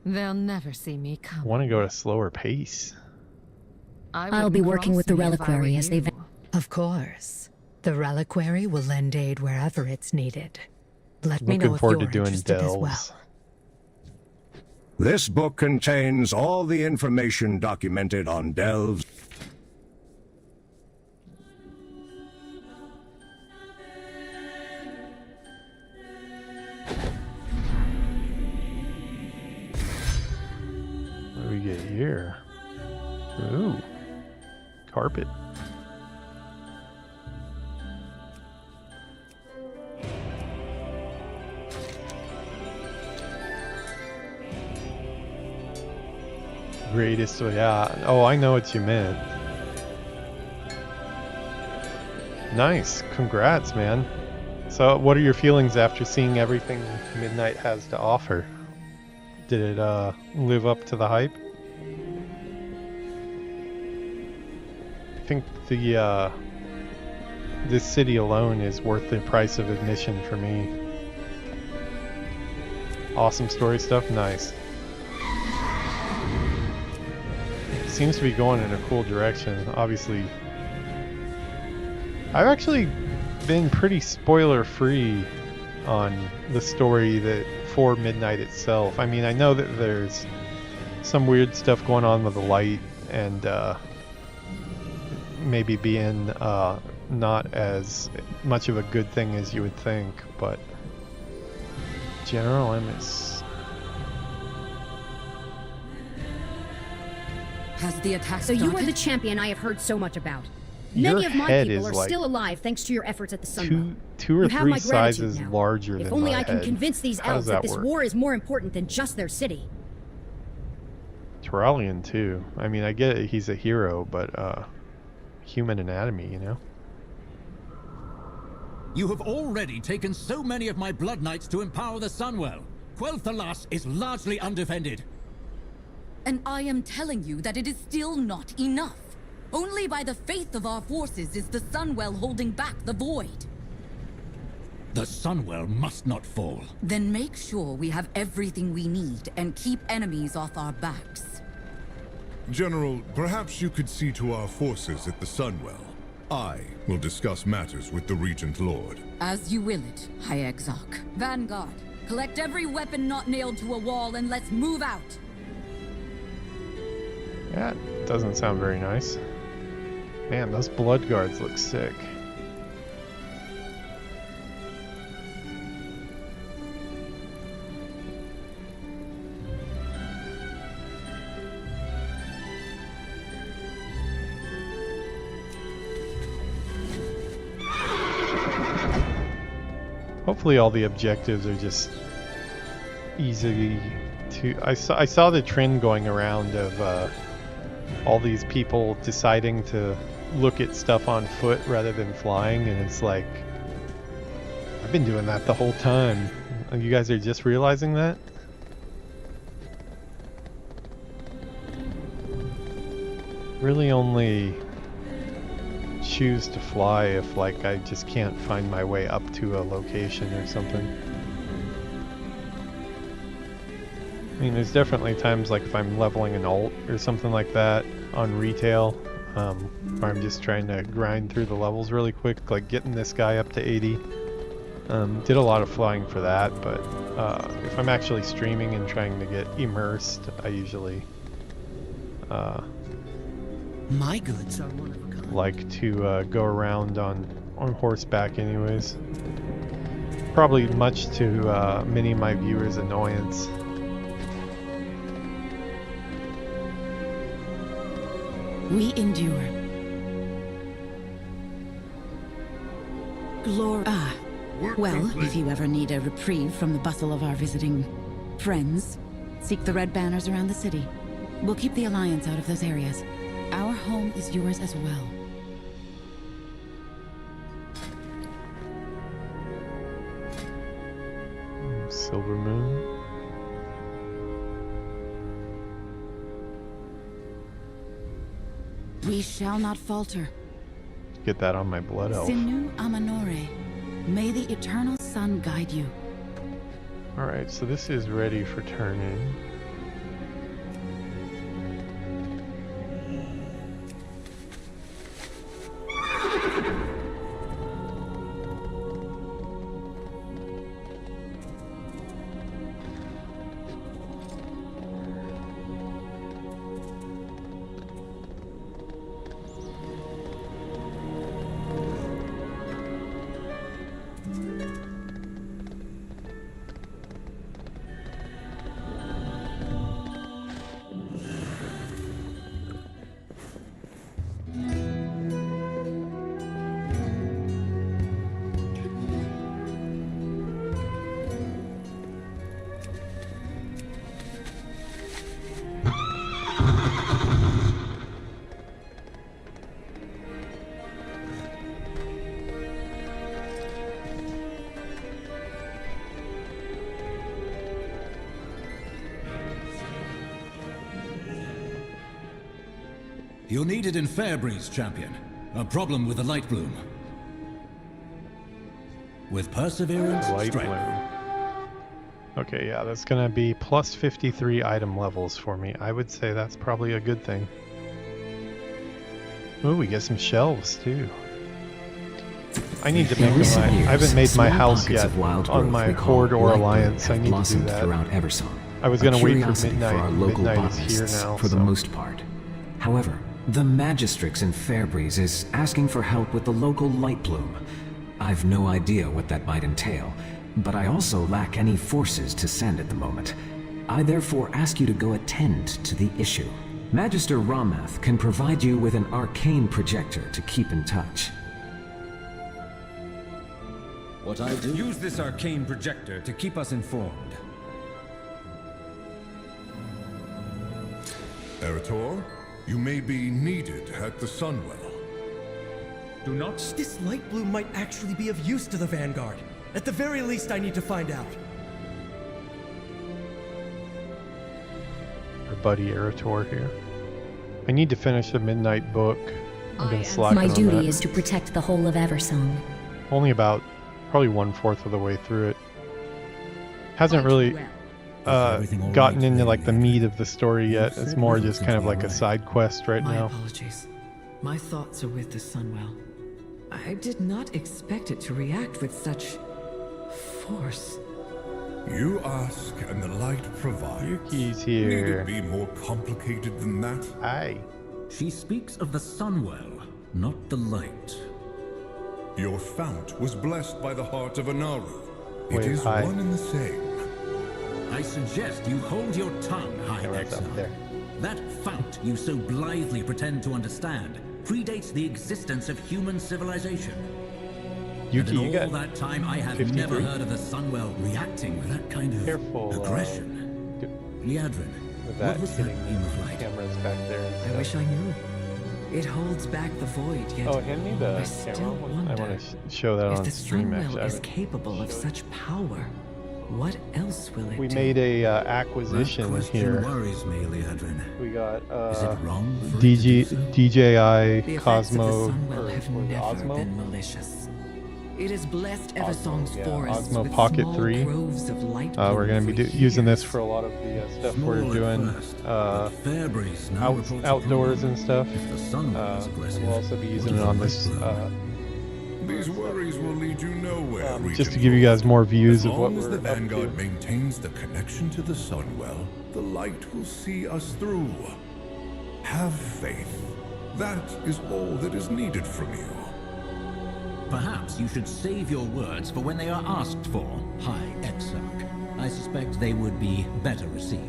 [SPEAKER 3] They'll never see me
[SPEAKER 1] I
[SPEAKER 3] come.
[SPEAKER 1] want to go at a slower pace.
[SPEAKER 5] I'll be working with the reliquary as they...
[SPEAKER 6] Of course. The reliquary will lend aid wherever it's needed. Let me know
[SPEAKER 1] Looking
[SPEAKER 6] if
[SPEAKER 1] forward
[SPEAKER 6] you're
[SPEAKER 1] to doing
[SPEAKER 6] interested as well.
[SPEAKER 1] delves.
[SPEAKER 8] This book contains all the information documented on delves.
[SPEAKER 1] What do we get here? Ooh. Carpet. Greatest, yeah. Oh, I know what you meant. Nice. Congrats, man. So, what are your feelings after seeing everything Midnight has to offer? Did it live up to the hype? I think the this city alone is worth the price of admission for me. Awesome story stuff, nice. Seems to be going in a cool direction. Obviously, I've actually been pretty spoiler free on the story that for Midnight itself. I mean, I know that there's some weird stuff going on with the light and maybe being not as much of a good thing as you would think, but General Emmis.
[SPEAKER 10] Has the attack
[SPEAKER 12] So
[SPEAKER 10] started?
[SPEAKER 12] you are the champion I have heard so much about.
[SPEAKER 1] Your
[SPEAKER 12] Many of my
[SPEAKER 1] head
[SPEAKER 12] people
[SPEAKER 1] is
[SPEAKER 12] are
[SPEAKER 1] like
[SPEAKER 12] still alive thanks to your efforts at the Sunwell.
[SPEAKER 1] two or
[SPEAKER 12] You have
[SPEAKER 1] three
[SPEAKER 12] my gratitude
[SPEAKER 1] sizes
[SPEAKER 12] now.
[SPEAKER 1] larger
[SPEAKER 12] If
[SPEAKER 1] than
[SPEAKER 12] only
[SPEAKER 1] my
[SPEAKER 12] I can
[SPEAKER 1] head.
[SPEAKER 12] convince these
[SPEAKER 1] How
[SPEAKER 12] elves
[SPEAKER 1] does
[SPEAKER 12] that
[SPEAKER 1] that
[SPEAKER 12] this
[SPEAKER 1] work?
[SPEAKER 12] war is more important than just their city.
[SPEAKER 1] Turalian too. I mean, I get it, he's a hero, but human anatomy, you know?
[SPEAKER 13] You have already taken so many of my Blood Knights to empower the Sunwell. Quel'Thalas is largely undefended.
[SPEAKER 10] And I am telling you that it is still not enough. Only by the faith of our forces is the Sunwell holding back the Void.
[SPEAKER 13] The Sunwell must not fall.
[SPEAKER 10] Then make sure we have everything we need and keep enemies off our backs.
[SPEAKER 14] General, perhaps you could see to our forces at the Sunwell. I will discuss matters with the Regent Lord.
[SPEAKER 10] As you will it, High Exarch. Vanguard, collect every weapon not nailed to a wall and let's move out.
[SPEAKER 1] That doesn't sound very nice. Man, those blood guards look sick. Hopefully all the objectives are just easy to... I saw the trend going around of all these people deciding to look at stuff on foot rather than flying, and it's like, I've been doing that the whole time. You guys are just realizing that? Really only choose to fly if like I just can't find my way up to a location or something. I mean, there's definitely times like if I'm leveling an ult or something like that on retail, where I'm just trying to grind through the levels really quick, like getting this guy up to 80. Did a lot of flying for that, but if I'm actually streaming and trying to get immersed, I usually
[SPEAKER 13] My goods are one of a kind.
[SPEAKER 1] like to go around on horseback anyways. Probably much to many of my viewers' annoyance.
[SPEAKER 15] We endure. Well, if you ever need a reprieve from the bustle of our visiting friends, seek the red banners around the city. We'll keep the Alliance out of those areas. Our home is yours as well.
[SPEAKER 1] Silver Moon.
[SPEAKER 15] We shall not falter.
[SPEAKER 1] Get that on my blood elf.
[SPEAKER 15] Sinu Amanore. May the eternal sun guide you.
[SPEAKER 1] Alright, so this is ready for turn-in.
[SPEAKER 13] You're needed in Fairbreeze, champion. A problem with the Light Bloom. With perseverance,
[SPEAKER 1] Light
[SPEAKER 13] strength.
[SPEAKER 1] Bloom. Okay, yeah, that's gonna be plus 53 item levels for me. I would say that's probably a good thing. Ooh, we get some shelves too. I need to make my... I haven't made my house yet on my Horde or Alliance. I need to do that.
[SPEAKER 11] Throughout Eversong.
[SPEAKER 1] I was gonna wait for
[SPEAKER 11] Curiosity
[SPEAKER 1] midnight.
[SPEAKER 11] for our local
[SPEAKER 1] Midnight is here
[SPEAKER 11] botanists,
[SPEAKER 1] now,
[SPEAKER 11] for the
[SPEAKER 1] so.
[SPEAKER 11] most part. However, The Magistrix in Fairbreeze is asking for help with the local light plume. I've no idea what that might entail, but I also lack any forces to send at the moment. I therefore ask you to go attend to the issue. Magister Ramath can provide you with an arcane projector to keep in touch.
[SPEAKER 16] What I do? Use this arcane projector to keep us informed.
[SPEAKER 14] Erator, you may be needed at the Sunwell.
[SPEAKER 16] Do not...
[SPEAKER 17] This light blue might actually be of use to the Vanguard. At the very least, I need to find out.
[SPEAKER 1] Our buddy Erator here. I need to finish the Midnight Book. I've been slacking
[SPEAKER 5] My
[SPEAKER 1] on
[SPEAKER 5] duty
[SPEAKER 1] that.
[SPEAKER 5] is to protect the whole of Eversong.
[SPEAKER 1] Only about probably 1/4 of the way through it. Hasn't really gotten into like the meat of the story yet. It's more just kind of like a side quest right
[SPEAKER 18] My
[SPEAKER 1] now.
[SPEAKER 18] apologies. My thoughts are with the Sunwell. I did not expect it to react with such force.
[SPEAKER 14] You ask, and the light provides.
[SPEAKER 1] Yuki's
[SPEAKER 14] Need
[SPEAKER 1] here.
[SPEAKER 14] it be more complicated than that?
[SPEAKER 1] Aye.
[SPEAKER 13] She speaks of the Sunwell, not the light.
[SPEAKER 14] Your fount was blessed by the heart of Anaru.
[SPEAKER 1] Wait,
[SPEAKER 14] It is
[SPEAKER 1] hi.
[SPEAKER 14] one and the same.
[SPEAKER 13] I suggest you hold your tongue, High Exarch. That fount you so blithely pretend to understand predates the existence of human civilization.
[SPEAKER 1] Yuki,
[SPEAKER 13] and in
[SPEAKER 1] you
[SPEAKER 13] all
[SPEAKER 1] got
[SPEAKER 13] that time, I have
[SPEAKER 1] 53?
[SPEAKER 13] never heard of the Sunwell reacting with that kind of aggression. Liadrin,
[SPEAKER 1] with
[SPEAKER 13] what
[SPEAKER 1] that
[SPEAKER 13] was that
[SPEAKER 1] hitting
[SPEAKER 13] beam of light?
[SPEAKER 1] cameras back there. and
[SPEAKER 18] I
[SPEAKER 1] stuff.
[SPEAKER 18] wish I knew. It holds back the void, yet
[SPEAKER 1] Oh, hand me the
[SPEAKER 18] I
[SPEAKER 1] camera.
[SPEAKER 18] still
[SPEAKER 1] I
[SPEAKER 18] wonder
[SPEAKER 1] want to show that
[SPEAKER 18] if
[SPEAKER 1] on
[SPEAKER 18] the
[SPEAKER 1] stream.
[SPEAKER 18] Sunwell
[SPEAKER 1] Actually, I
[SPEAKER 18] is
[SPEAKER 1] haven't-
[SPEAKER 18] capable of such power. What else will it
[SPEAKER 1] we
[SPEAKER 18] do?
[SPEAKER 1] made a acquisition
[SPEAKER 13] That question
[SPEAKER 1] here.
[SPEAKER 13] worries me, Liadrin.
[SPEAKER 1] We got
[SPEAKER 13] Is it wrong for
[SPEAKER 1] DG,
[SPEAKER 13] it to do so?
[SPEAKER 1] DJI
[SPEAKER 18] The effects
[SPEAKER 1] Cosmo,
[SPEAKER 18] of the
[SPEAKER 1] or
[SPEAKER 18] Sunwell have
[SPEAKER 1] was it
[SPEAKER 18] never
[SPEAKER 1] Osmo?
[SPEAKER 18] been malicious. It has blessed Eversong's
[SPEAKER 1] yeah,
[SPEAKER 18] forests
[SPEAKER 1] Osmo
[SPEAKER 18] with
[SPEAKER 1] Pocket
[SPEAKER 18] small
[SPEAKER 1] 3.
[SPEAKER 18] groves of light
[SPEAKER 1] We're going to
[SPEAKER 18] bloom
[SPEAKER 1] be
[SPEAKER 18] for
[SPEAKER 1] using this
[SPEAKER 18] years.
[SPEAKER 1] for a lot of the stuff
[SPEAKER 13] Small
[SPEAKER 1] we're
[SPEAKER 13] at
[SPEAKER 1] doing
[SPEAKER 13] first, but Fairbreeze now reports
[SPEAKER 1] outdoors and stuff.
[SPEAKER 13] If the Sunwell is aggressive,
[SPEAKER 1] We'll also be
[SPEAKER 13] what
[SPEAKER 1] using
[SPEAKER 13] of
[SPEAKER 1] it on
[SPEAKER 13] the
[SPEAKER 1] this
[SPEAKER 13] light
[SPEAKER 14] These worries will lead you nowhere,
[SPEAKER 1] just to give you guys more views
[SPEAKER 14] As
[SPEAKER 1] of what
[SPEAKER 14] long as
[SPEAKER 1] we're
[SPEAKER 14] the
[SPEAKER 1] up to.
[SPEAKER 14] Vanguard maintains the connection to the Sunwell, the light will see us through. Have faith. That is all that is needed from you.
[SPEAKER 13] Perhaps you should save your words for when they are asked for, High Exarch. I suspect they would be better received.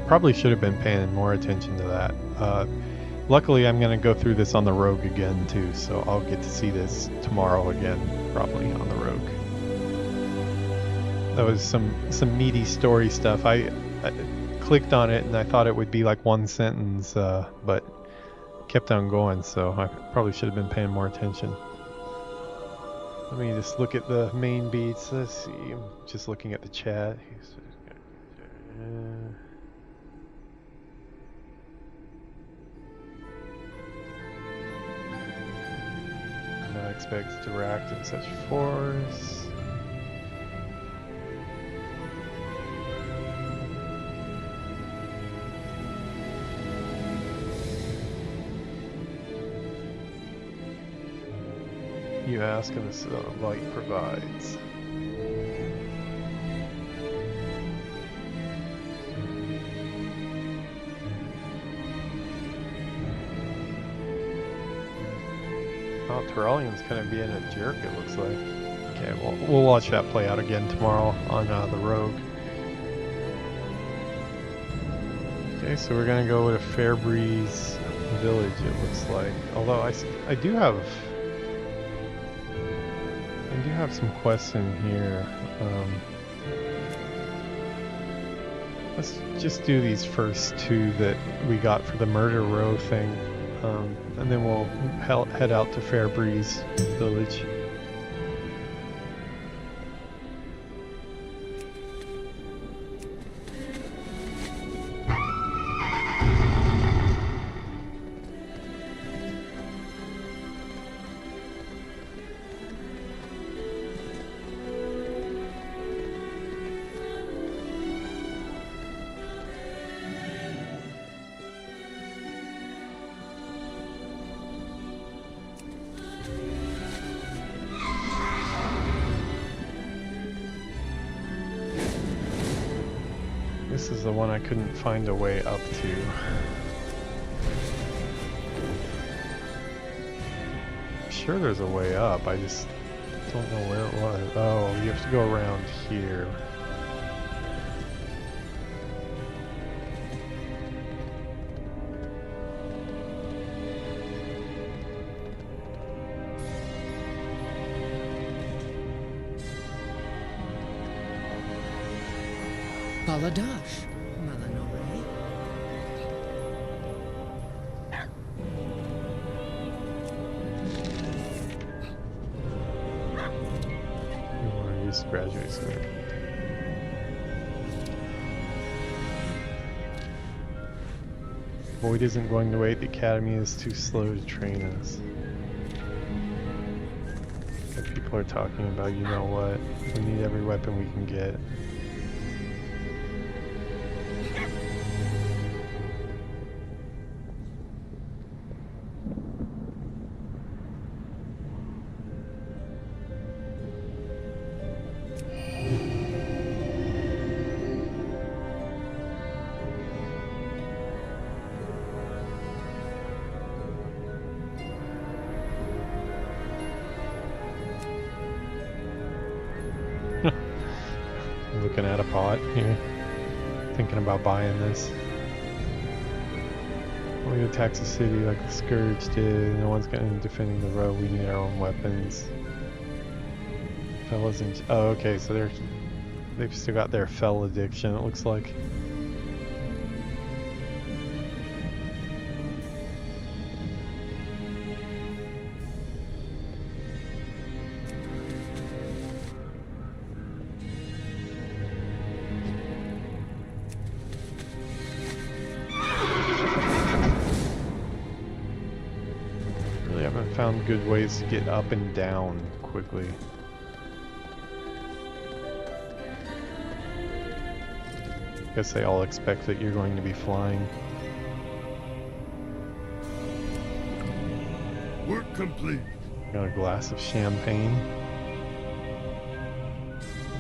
[SPEAKER 1] Probably should have been paying more attention to that. Luckily, I'm going to go through this on the Rogue again too, so I'll get to see this tomorrow again, probably on the Rogue. That was some meaty story stuff. I clicked on it and I thought it would be like one sentence, but kept on going, so I probably should have been paying more attention. Let me just look at the main beats. Let's see. I'm just looking at the chat. Not expected to react in such force. You ask and the light provides. Oh, Terrellian's kind of being a jerk, it looks like. Okay, well, we'll watch that play out again tomorrow on the Rogue. Okay, so we're gonna go with a Fairbreeze village, it looks like. Although I do have some quests in here. Let's just do these first two that we got for the Murder Row thing, and then we'll head out to Fairbreeze village. This is the one I couldn't find a way up to. I'm sure there's a way up, I just don't know where it was. Oh, you have to go around here.
[SPEAKER 18] Baladash, Malanore.
[SPEAKER 1] You want to use graduate school. Void isn't going to wait. The academy is too slow to train us. But people are talking about, you know what? We need every weapon we can get. Looking at a pot here, thinking about buying this. We attacks the city like the Scourge did. No one's going to defending the road. We need our own weapons. Fellas and oh, okay, so they've still got their fell addiction. It looks like. Found good ways to get up and down quickly. Guess they all expect that you're going to be flying.
[SPEAKER 14] Work complete.
[SPEAKER 1] Got a glass of champagne.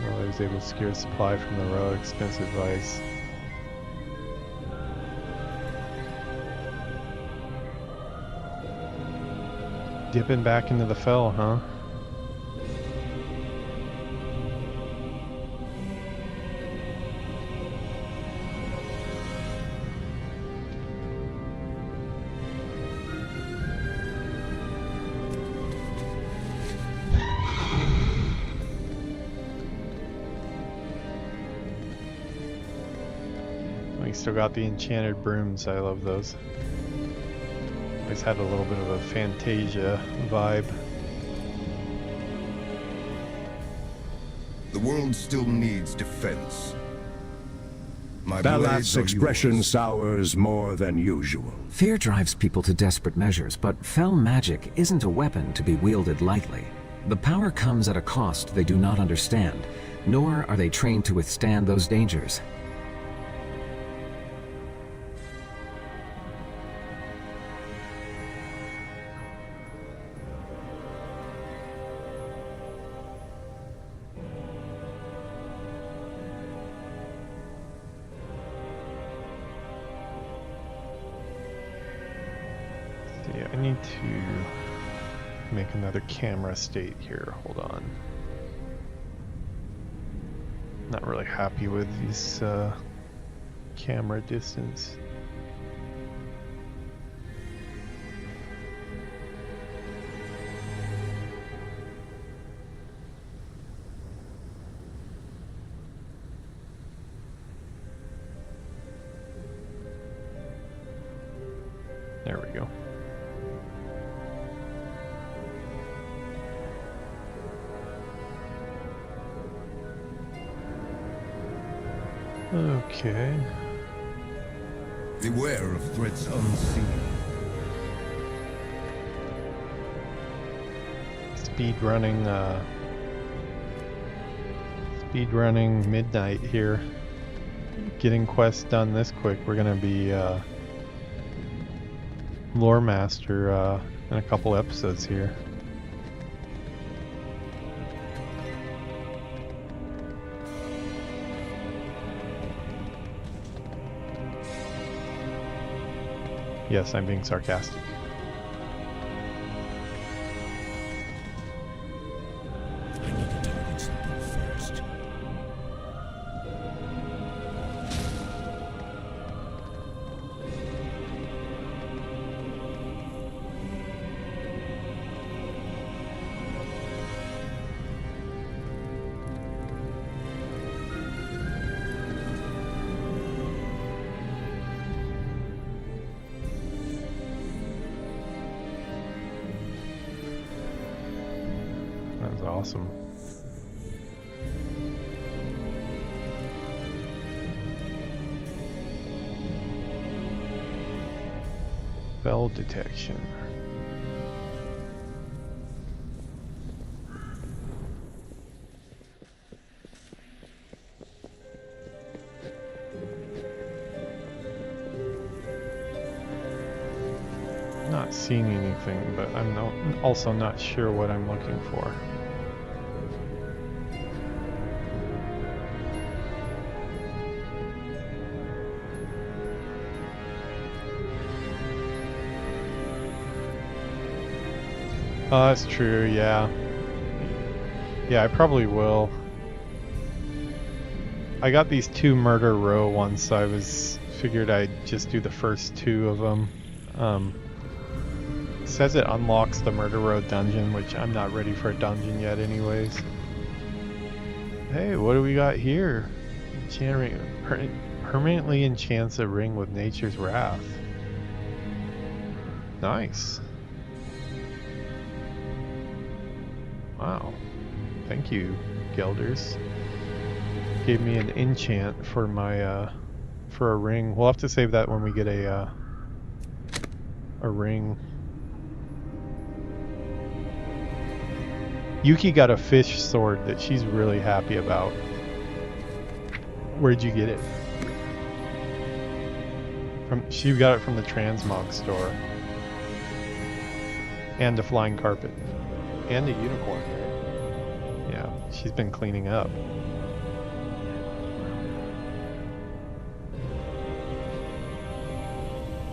[SPEAKER 1] Well, I was able to secure a supply from the road. Expensive ice. Dipping back into the fell, huh? We still got the enchanted brooms. I love those. Always had a little bit of a Fantasia vibe.
[SPEAKER 8] The world still needs defense. My
[SPEAKER 11] Balat's
[SPEAKER 8] expression sours more than usual.
[SPEAKER 11] Fear drives people to desperate measures, but fell magic isn't a weapon to be wielded lightly. The power comes at a cost they do not understand, nor are they trained to withstand those dangers.
[SPEAKER 1] I need to make another camera state here. Hold on. Not really happy with this camera distance. There we go. Okay.
[SPEAKER 8] Beware of threats unseen.
[SPEAKER 1] Speed running midnight here. Getting quests done this quick. We're gonna be lore master in a couple episodes here. Yes, I'm being sarcastic.
[SPEAKER 9] I need to target something first.
[SPEAKER 1] That's awesome. Bell detection. Not seeing anything, but I'm also not sure what I'm looking for. Oh, that's true, yeah. Yeah, I probably will. I got these 2 murder row ones, so I figured I'd just do the first 2 of them. It says it unlocks the murder row dungeon, which I'm not ready for a dungeon yet anyways. Hey, what do we got here? Permanently enchants a ring with nature's wrath. Nice. Wow. Thank you, Gelders. Gave me an enchant for my for a ring. We'll have to save that when we get a ring. Yuki got a fish sword that she's really happy about. Where'd you get it? She got it from the Transmog store. And a flying carpet. And a unicorn. Yeah, she's been cleaning up.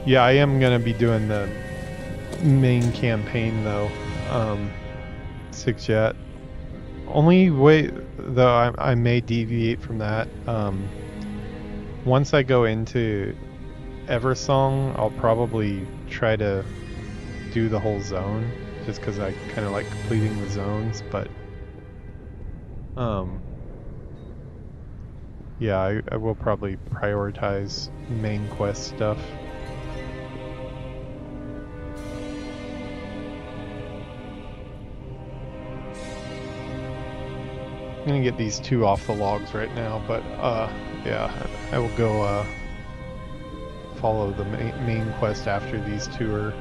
[SPEAKER 1] Yeah, I am gonna be doing the main campaign though. 6 Jet. Only way though I may deviate from that. Once I go into Eversong, I'll probably try to do the whole zone, just because I kind of like completing the zones. But yeah, I will probably prioritize main quest stuff. I'm gonna get these 2 off the logs right now, but yeah, I will go follow the main quest after these 2 are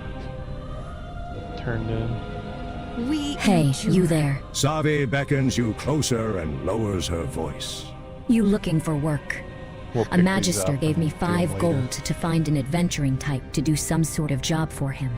[SPEAKER 1] turned in.
[SPEAKER 5] Hey, you there.
[SPEAKER 8] Savi beckons you closer and lowers her voice.
[SPEAKER 5] You looking for work?
[SPEAKER 1] We'll
[SPEAKER 5] A magister gave me 5 gold to find an adventuring type to do some sort of job for him.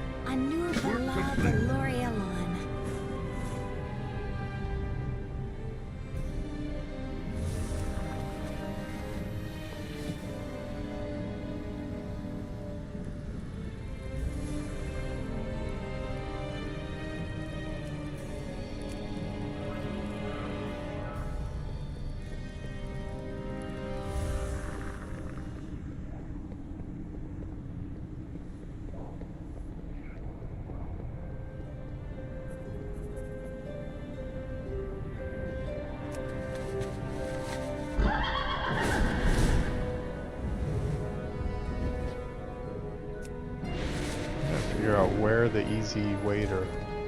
[SPEAKER 1] Figure out where the easy way to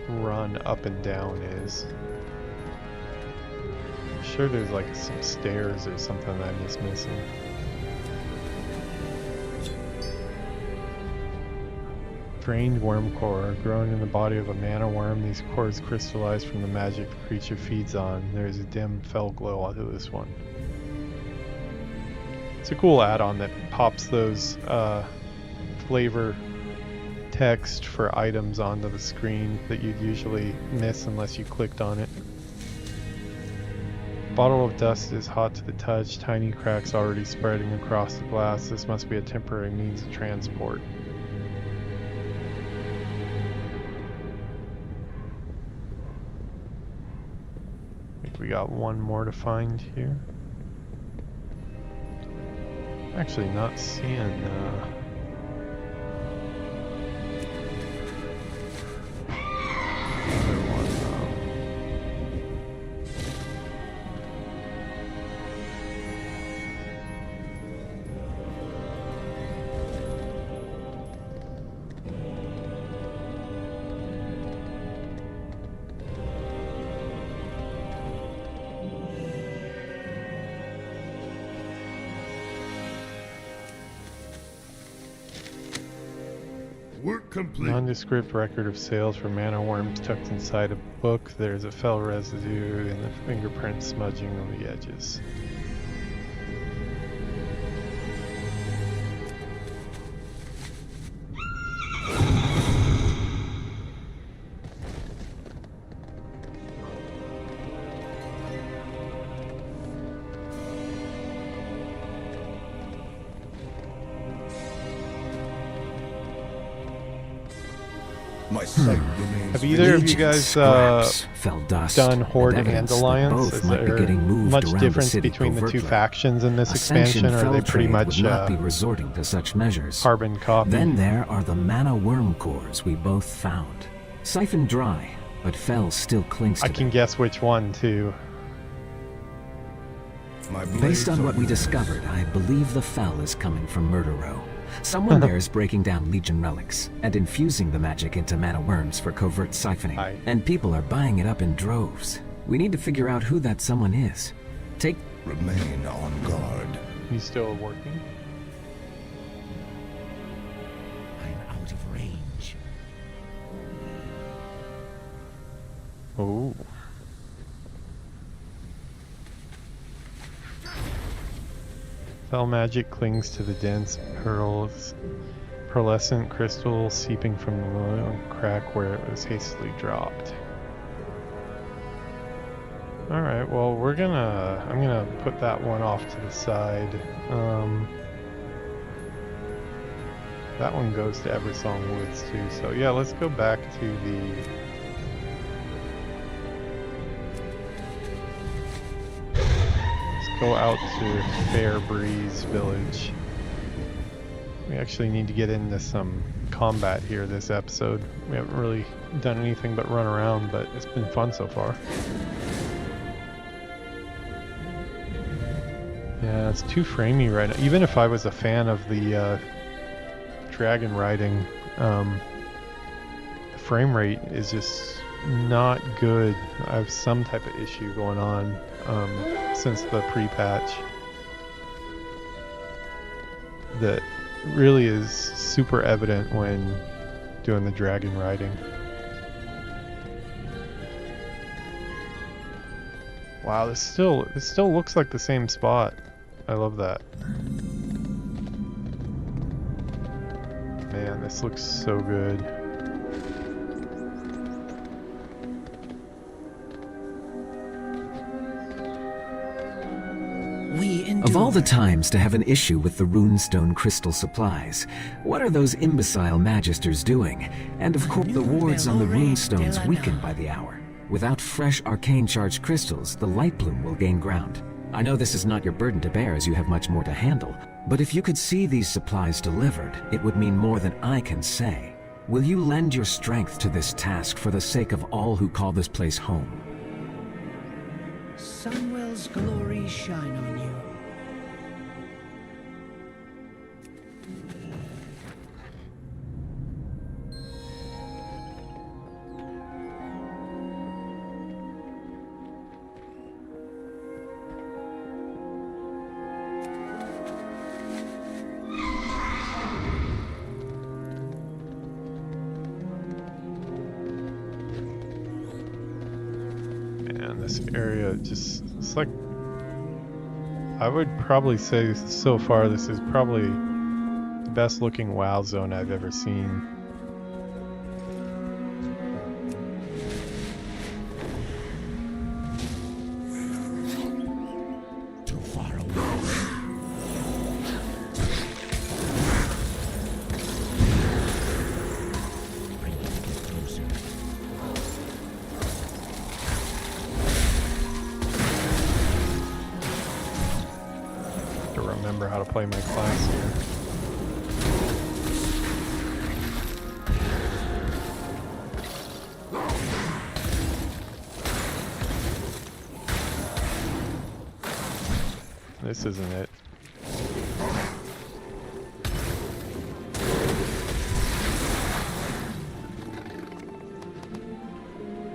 [SPEAKER 1] run up and down is. I'm sure there's like some stairs or something that I'm just missing. Drained worm core, growing in the body of a mana worm. These cores crystallize from the magic the creature feeds on. There is a dim, fell glow onto this one. It's a cool add-on that pops those flavor text for items onto the screen that you'd usually miss unless you clicked on it. Bottle of dust is hot to the touch, tiny cracks already spreading across the glass. This must be a temporary means of transport. I think we got one more to find here. Actually not seeing
[SPEAKER 14] Work complete.
[SPEAKER 1] nondescript record of sales for mana worms tucked inside a book. There's a fell residue and the fingerprint smudging on the edges.
[SPEAKER 14] My sight remains.
[SPEAKER 1] Have either of you guys
[SPEAKER 11] fell dust,
[SPEAKER 1] done Horde and
[SPEAKER 11] evidence that
[SPEAKER 1] Alliance?
[SPEAKER 11] both
[SPEAKER 1] Is
[SPEAKER 11] might be
[SPEAKER 1] there
[SPEAKER 11] getting moved
[SPEAKER 1] much
[SPEAKER 11] around
[SPEAKER 1] difference
[SPEAKER 11] the city
[SPEAKER 1] between the two
[SPEAKER 11] covertly.
[SPEAKER 1] factions in this
[SPEAKER 11] Ascension
[SPEAKER 1] expansion, or are
[SPEAKER 11] fell
[SPEAKER 1] they pretty
[SPEAKER 11] trade
[SPEAKER 1] much
[SPEAKER 11] would not be resorting to such measures.
[SPEAKER 1] carbon copy?
[SPEAKER 11] Then there are the mana worm cores we both found. Siphoned dry, but Fell still clings to
[SPEAKER 1] I can guess which one too.
[SPEAKER 11] Based on what we discovered, I believe the Fell is coming from Murder Row. Someone there is breaking down Legion relics and infusing the magic into mana worms for covert siphoning. And people are buying it up in droves. We need to figure out who that someone is.
[SPEAKER 14] Remain on guard.
[SPEAKER 1] You still working?
[SPEAKER 13] I'm out of range.
[SPEAKER 1] Oh. Fell magic clings to the dense pearlescent crystal seeping from the low crack where it was hastily dropped. Alright, well I'm gonna put that one off to the side. That one goes to Eversong Woods too, so yeah, let's go back to the go out to Fair Breeze Village. We actually need to get into some combat here this episode. We haven't really done anything but run around, but it's been fun so far. Yeah, it's too framey right now. Even if I was a fan of the dragon riding, the frame rate is just not good. I have some type of issue going on since the pre-patch that really is super evident when doing the dragon riding. Wow, this still looks like the same spot. I love that. Man, this looks so good.
[SPEAKER 11] Of all the times to have an issue with the runestone crystal supplies, what are those imbecile magisters doing? And of course, the wards on the runestones weaken by the hour. Without fresh arcane charged crystals, the light bloom will gain ground. I know this is not your burden to bear as you have much more to handle, but if you could see these supplies delivered, it would mean more than I can say. Will you lend your strength to this task for the sake of all who call this place home?
[SPEAKER 19] Sunwell's glory shine on you.
[SPEAKER 1] This area just, it's like, I would probably say so far this is probably the best looking WoW zone I've ever seen.
[SPEAKER 19] Too far away. Bring it a little closer.
[SPEAKER 1] remember how to play my class here. This isn't it.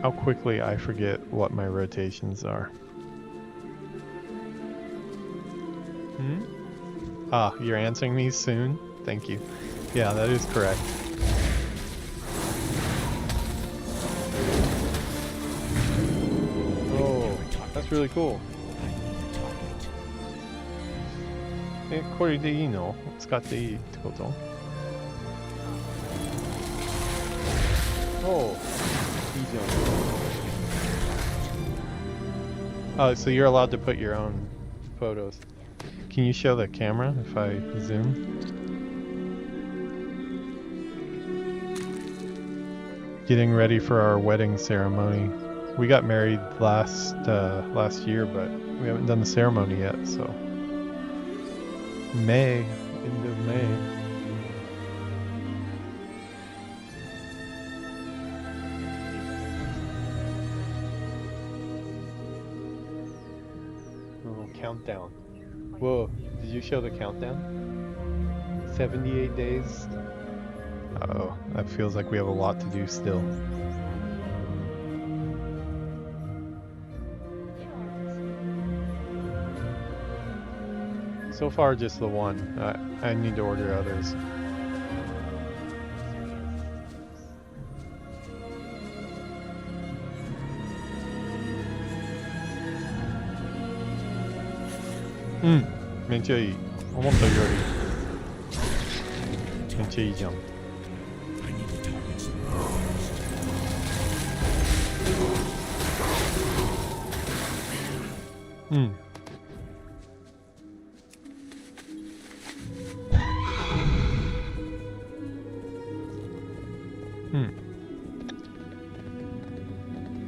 [SPEAKER 1] How quickly I forget what my rotations are. Ah, you're answering me soon? Thank you. Yeah, that is correct. Oh, that's really cool. え、これでいいの？使っていいってこと？おう、いいじゃん。Oh, so you're allowed to put your own photos. Can you show the camera if I zoom? Getting ready for our wedding ceremony. We got married last year, but we haven't done the ceremony yet, so May, end of May. Oh, countdown. Whoa, did you show the countdown? 78 days. Uh-oh, that feels like we have a lot to do still. So far, just the one. I need to order others. Mm, めっちゃいい。思ったよりめっちゃいいじゃん。うん。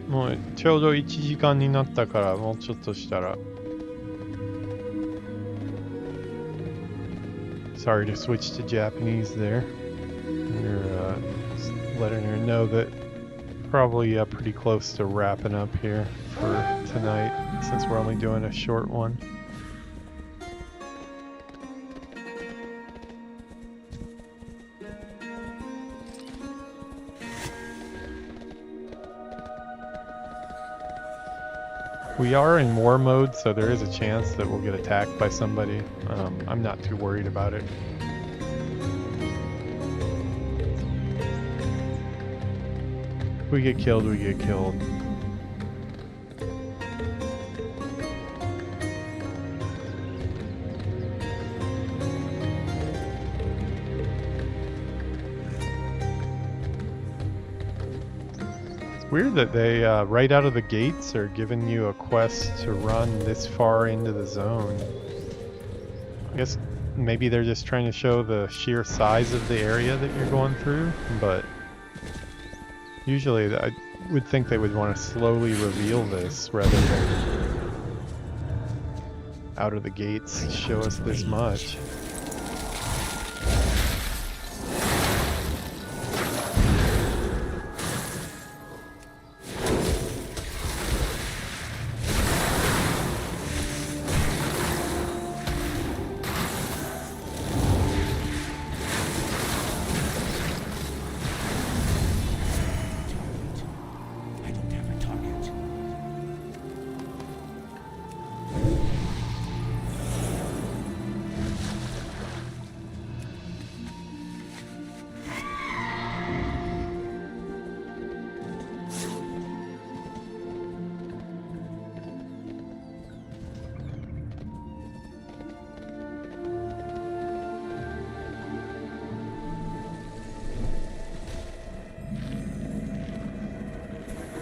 [SPEAKER 1] もうちょうど1時間になったからもうちょっとしたら。Sorry to switch to Japanese there. We're just letting her know that probably pretty close to wrapping up here for tonight since we're only doing a short one. We are in war mode, so there is a chance that we'll get attacked by somebody. I'm not too worried about it. If we get killed, we get killed. Weird that they, right out of the gates, are giving you a quest to run this far into the zone. I guess maybe they're just trying to show the sheer size of the area that you're going through, but usually I would think they would want to slowly reveal this rather than out of the gates show us this much.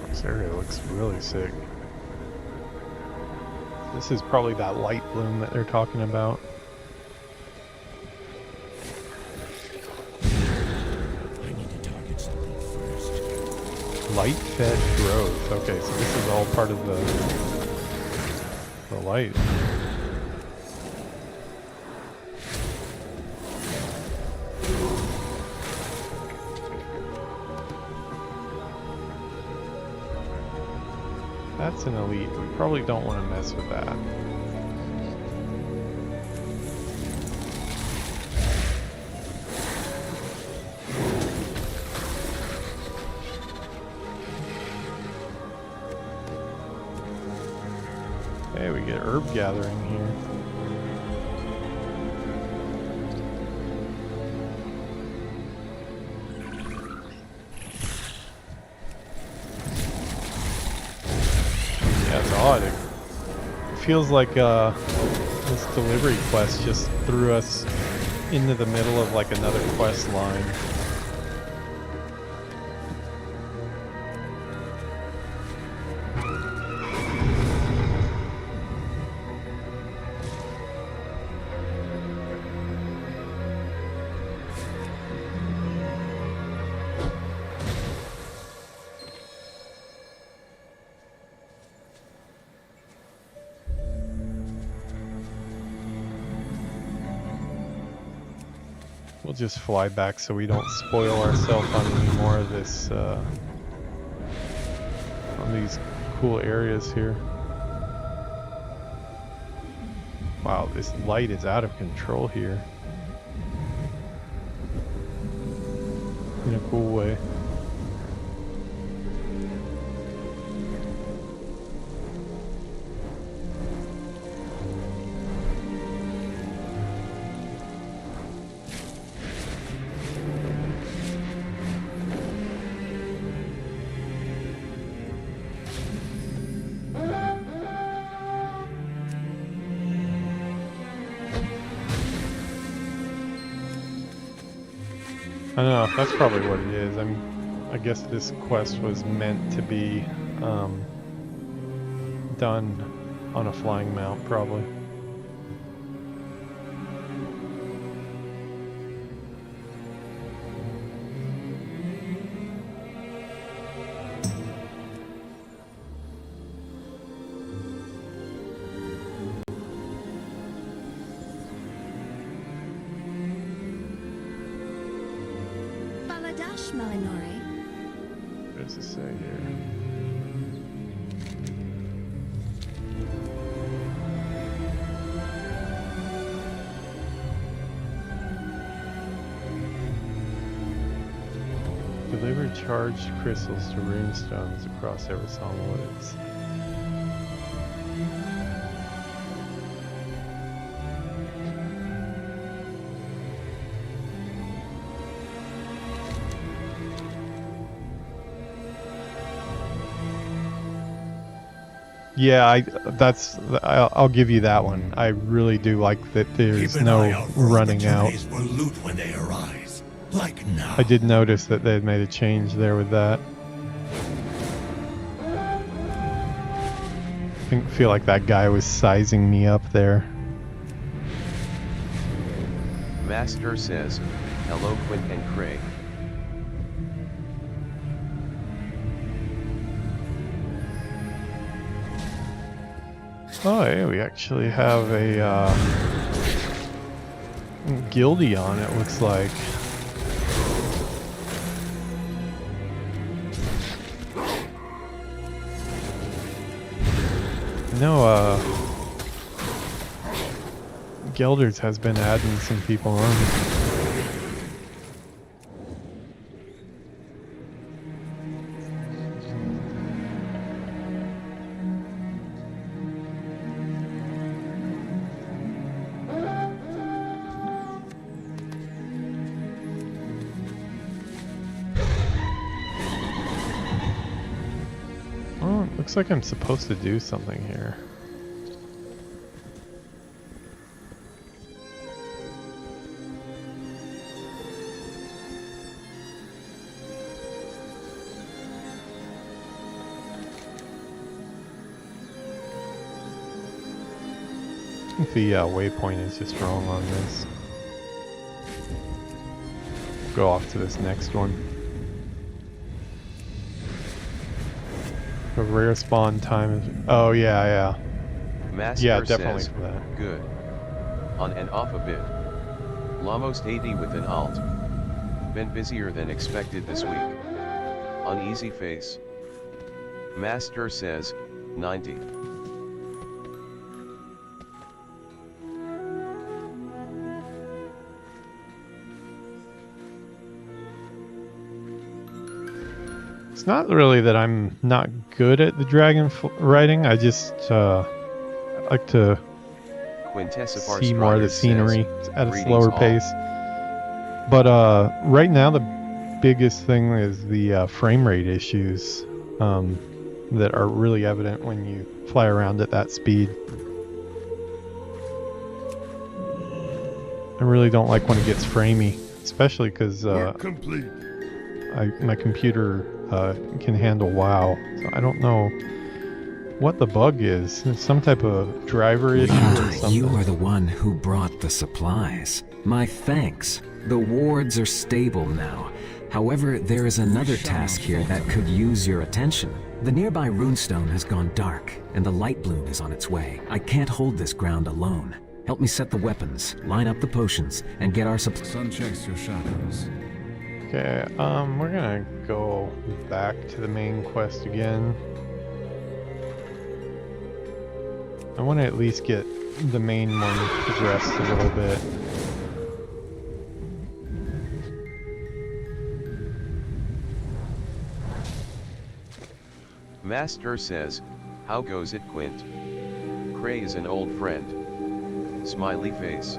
[SPEAKER 1] This area looks really sick. This is probably that light bloom that they're talking about.
[SPEAKER 19] I need to target something first.
[SPEAKER 2] Light-fed growth. Okay, so this is all part of the light.
[SPEAKER 1] That's an elite. We probably don't want to mess with that. Hey, we get herb gathering here. Yeah, it's odd. It feels like this delivery quest just threw us into the middle of like another quest line. We'll just fly back so we don't spoil ourselves on any more of this, on these cool areas here. Wow, this light is out of control here. In a cool way. I don't know, that's probably what it is. I guess this quest was meant to be done on a flying mount, probably. What does it say here? Deliver charged crystals to runestones across Eversong Woods. Yeah, I'll give you that one. I really do like that there's no running out.
[SPEAKER 19] For loot when they arise, like now.
[SPEAKER 1] I did notice that they had made a change there with that. I feel like that guy was sizing me up there.
[SPEAKER 20] Master says, hello Quint and Craig.
[SPEAKER 1] Oh, hey, we actually have a guildie on it, looks like. No, Gelders has been adding some people on. Looks like I'm supposed to do something here. I think the waypoint is just wrong on this. Go off to this next one. The rare spawn time is... Oh, yeah.
[SPEAKER 20] Master
[SPEAKER 1] yeah, definitely
[SPEAKER 20] says,
[SPEAKER 1] for that.
[SPEAKER 20] Good. On and off a bit. Almost 80 with an alt. Been busier than expected this week. Uneasy face. Master says, 90.
[SPEAKER 1] It's not really that I'm not good at the dragon riding. I just like to see more of the scenery at a slower pace. But right now the biggest thing is the frame rate issues that are really evident when you fly around at that speed. I really don't like when it gets framey, especially because my computer can handle WoW. So I don't know what the bug is. It's some type of driver issue or something.
[SPEAKER 11] You are the one who brought the supplies. My thanks. The wards are stable now. However, there is another task here that could use your attention. The nearby runestone has gone dark, and the light bloom is on its way. I can't hold this ground alone. Help me set the weapons, line up the potions, and get our supplies.
[SPEAKER 2] Sun checks your shadows.
[SPEAKER 1] Okay, we're gonna go back to the main quest again. I want to at least get the main one addressed a little bit.
[SPEAKER 20] Master says, how goes it, Quint? Cray is an old friend. Smiley face.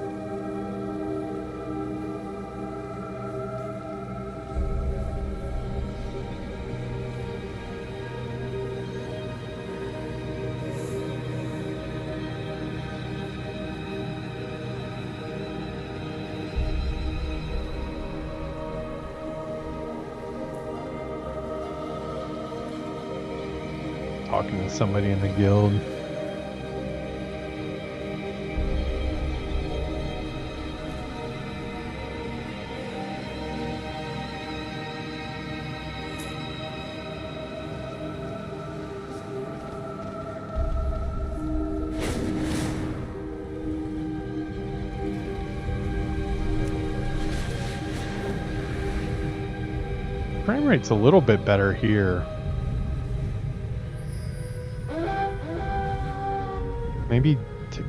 [SPEAKER 1] Talking to somebody in the guild. Frame rate's a little bit better here. Maybe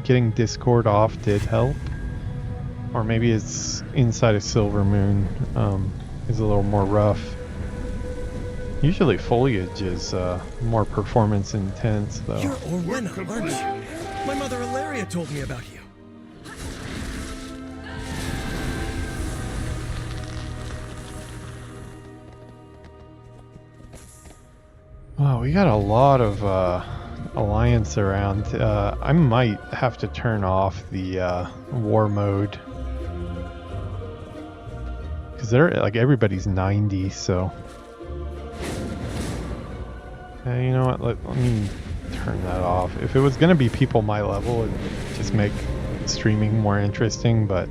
[SPEAKER 1] getting Discord off did help, or maybe it's inside of Silver Moon is a little more rough. Usually foliage is more performance intense though.
[SPEAKER 17] You're Orwenna, aren't you? My mother Ilaria told me about you.
[SPEAKER 1] Wow, we got a lot of alliance around. I might have to turn off the war mode because they're like everybody's 90. So you know what? Let me turn that off. If it was gonna be people my level, it'd just make streaming more interesting. But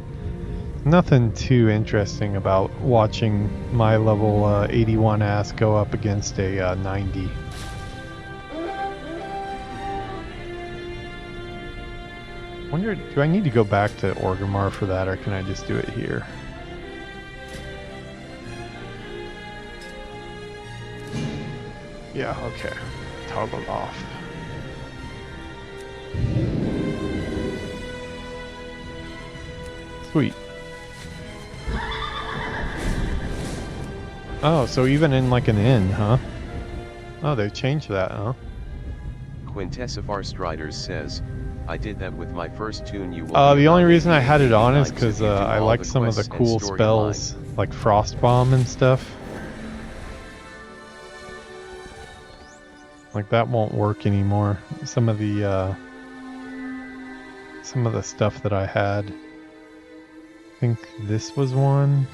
[SPEAKER 1] nothing too interesting about watching my level 81 ass go up against a 90. Wonder, do I need to go back to Orgrimmar for that, or can I just do it here? Yeah, okay. Toggle off. Sweet. Oh, so even in like an inn, huh? Oh, they changed that, huh?
[SPEAKER 20] Quintessifar Striders says, I did that with my first tune. You will
[SPEAKER 1] the only reason I had it on is because I like some of the cool spells, like Frost Bomb and stuff. Like that won't work anymore. Some of the stuff that I had. I think this was one.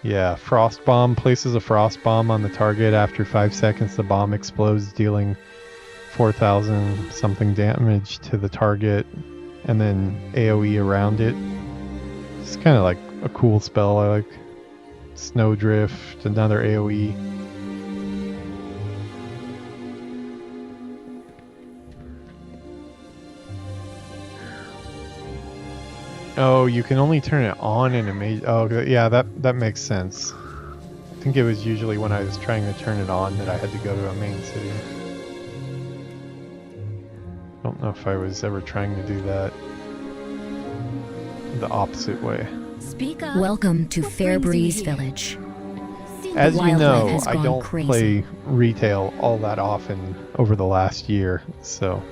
[SPEAKER 1] Yeah, Frost Bomb places a Frost Bomb on the target. After 5 seconds, the bomb explodes, dealing 4,000 something damage to the target, and then AoE around it. It's kind of like a cool spell. I like Snowdrift, another AoE. Oh, you can only turn it on in a mage. Oh, yeah, that makes sense. I think it was usually when I was trying to turn it on that I had to go to a main city. I don't know if I was ever trying to do that the opposite way.
[SPEAKER 5] Speak up. Welcome to Fairbreeze Village.
[SPEAKER 1] As you know,
[SPEAKER 5] has
[SPEAKER 1] I
[SPEAKER 5] gone
[SPEAKER 1] don't
[SPEAKER 5] crazy.
[SPEAKER 1] play retail all that often over the last year, so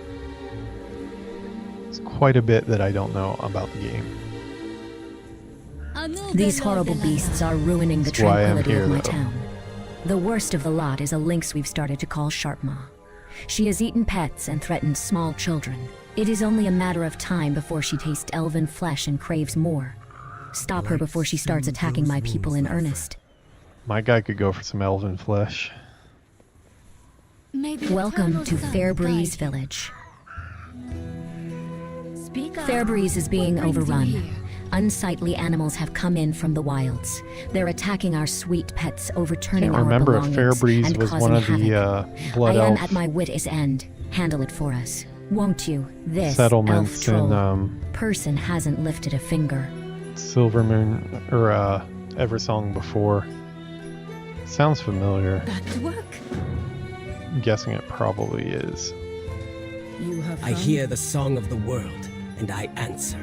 [SPEAKER 1] it's quite a bit that I don't know about the game.
[SPEAKER 5] These horrible beasts are ruining the
[SPEAKER 1] That's why I'm
[SPEAKER 5] tranquility
[SPEAKER 1] here,
[SPEAKER 5] of my
[SPEAKER 1] though.
[SPEAKER 5] town. The worst of the lot is a lynx we've started to call Sharpmaw. She has eaten pets and threatened small children. It is only a matter of time before she tastes elven flesh and craves more. Stop her before she starts attacking my people in earnest.
[SPEAKER 1] My guy could go for some elven flesh.
[SPEAKER 5] Welcome to Fairbreeze Village. Fairbreeze is being overrun. Unsightly animals have come in from the wilds. They're attacking our sweet pets, overturning
[SPEAKER 1] Can't
[SPEAKER 5] our
[SPEAKER 1] remember if
[SPEAKER 5] belongings
[SPEAKER 1] Fairbreeze
[SPEAKER 5] and
[SPEAKER 1] was
[SPEAKER 5] causing
[SPEAKER 1] one of
[SPEAKER 5] havoc.
[SPEAKER 1] the Blood
[SPEAKER 5] I am
[SPEAKER 1] Elf
[SPEAKER 5] at my wit's end. Handle it for us, won't you? This elf
[SPEAKER 1] settlements
[SPEAKER 5] troll
[SPEAKER 1] in
[SPEAKER 5] person hasn't lifted a finger.
[SPEAKER 1] Silvermoon or Eversong before. Sounds familiar.
[SPEAKER 10] Back to work.
[SPEAKER 1] I'm guessing it probably is.
[SPEAKER 10] You have
[SPEAKER 21] I hear the song of the world, and I answer.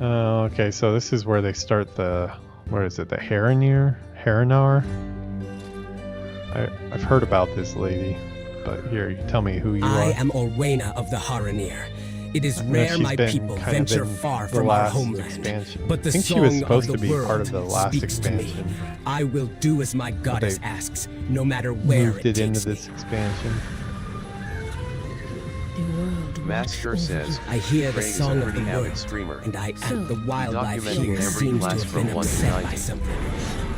[SPEAKER 1] Okay, so this is where they start the, what is it, the Haranar? I've heard about this lady, but here, you tell me who you
[SPEAKER 21] I
[SPEAKER 1] are.
[SPEAKER 21] am Orwena of the Haranir. It is
[SPEAKER 1] I know
[SPEAKER 21] rare
[SPEAKER 1] she's
[SPEAKER 21] my
[SPEAKER 1] been
[SPEAKER 21] people
[SPEAKER 1] kind of
[SPEAKER 21] venture
[SPEAKER 1] in
[SPEAKER 21] far
[SPEAKER 1] the
[SPEAKER 21] from our
[SPEAKER 1] last
[SPEAKER 21] homeland.
[SPEAKER 1] expansion.
[SPEAKER 21] But the
[SPEAKER 1] I think she
[SPEAKER 21] song
[SPEAKER 1] was supposed
[SPEAKER 21] of
[SPEAKER 1] to
[SPEAKER 21] the
[SPEAKER 1] be
[SPEAKER 21] world
[SPEAKER 1] part of the last
[SPEAKER 21] speaks to me.
[SPEAKER 1] expansion.
[SPEAKER 21] I will do as my goddess asks, no matter where
[SPEAKER 1] Moved
[SPEAKER 21] it
[SPEAKER 1] it into
[SPEAKER 21] takes me.
[SPEAKER 1] this expansion.
[SPEAKER 20] Master says,
[SPEAKER 21] I hear the
[SPEAKER 20] Ray is
[SPEAKER 21] song
[SPEAKER 20] a
[SPEAKER 21] of the
[SPEAKER 20] pretty avid
[SPEAKER 21] world,
[SPEAKER 20] streamer.
[SPEAKER 21] and the wildlife
[SPEAKER 20] Documenting
[SPEAKER 21] here
[SPEAKER 20] every
[SPEAKER 21] seems to
[SPEAKER 20] class
[SPEAKER 21] have
[SPEAKER 20] from
[SPEAKER 21] been
[SPEAKER 20] 1 to
[SPEAKER 21] upset by
[SPEAKER 20] 90.
[SPEAKER 21] something.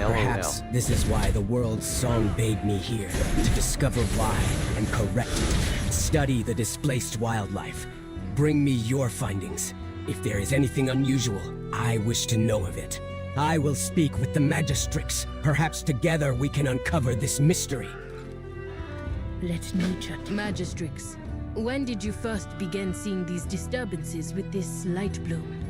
[SPEAKER 20] LOL.
[SPEAKER 21] Perhaps this is why the world's song bade me here, to discover why and correct it. Study the displaced wildlife. Bring me your findings. If there is anything unusual, I wish to know of it. I will speak with the Magistrix. Perhaps together we can uncover this mystery.
[SPEAKER 4] Let me chat. Magistrix, when did you first begin seeing these disturbances with this light bloom?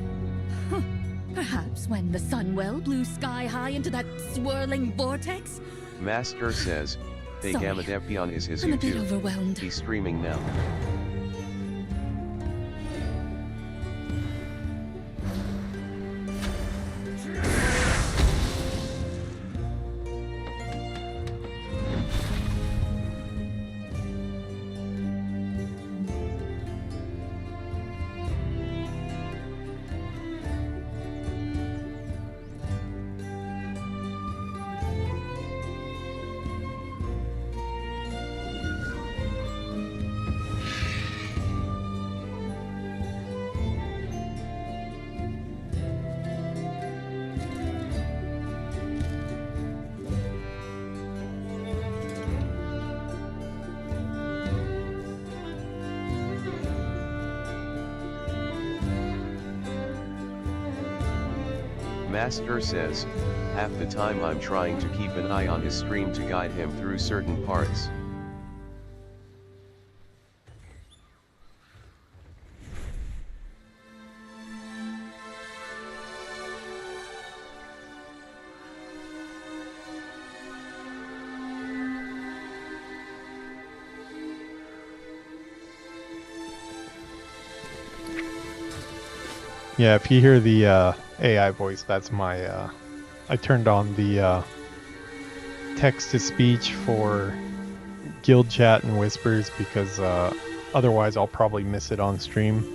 [SPEAKER 10] Perhaps when the Sunwell blew sky high into that swirling vortex?
[SPEAKER 20] Master says, Hey
[SPEAKER 10] Sorry.
[SPEAKER 20] Xdefiant is his
[SPEAKER 10] I'm a bit
[SPEAKER 20] YouTube.
[SPEAKER 10] overwhelmed.
[SPEAKER 20] He's streaming now. Master says, half the time I'm trying to keep an eye on his stream to guide him through certain parts.
[SPEAKER 1] Yeah, if you hear the AI voice, that's my, I turned on the text-to-speech for guild chat and whispers because otherwise I'll probably miss it on stream.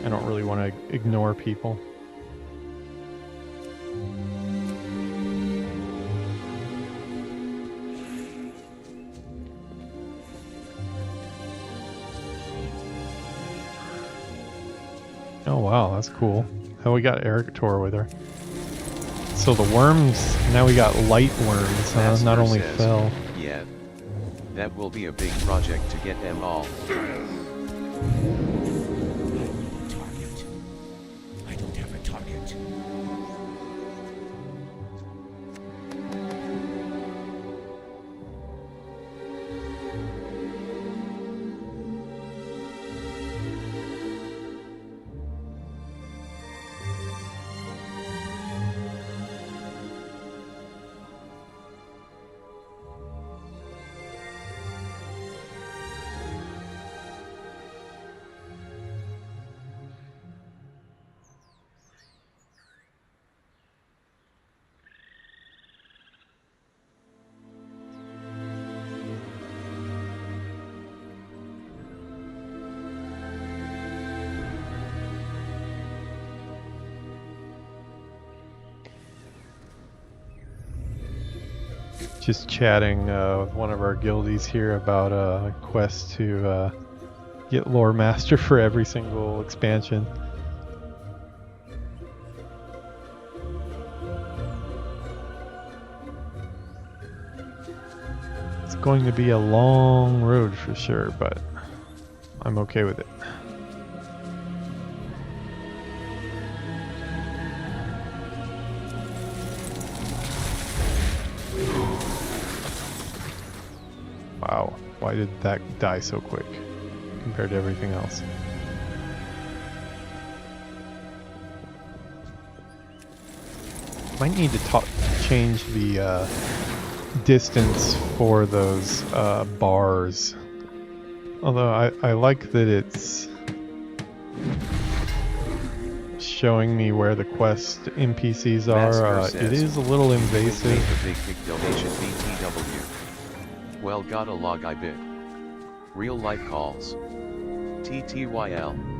[SPEAKER 1] I don't really want to ignore people. Oh wow, that's cool. Oh, we got Eric Tor with her. So the worms, now we got light worms,
[SPEAKER 20] Master
[SPEAKER 1] not only
[SPEAKER 20] says,
[SPEAKER 1] fell.
[SPEAKER 20] Yeah. That will be a big project to get them all.
[SPEAKER 19] Target. I don't have a target.
[SPEAKER 1] Just chatting with one of our guildies here about a quest to get Lore Master for every single expansion. It's going to be a long road for sure, but I'm okay with it. Wow, why did that die so quick compared to everything else? Might need to change the distance for those bars. Although I like that it's showing me where the quest NPCs are. It is a little invasive.
[SPEAKER 20] Big donation BTW. Well, gotta log I bid. Real life calls. TTYL.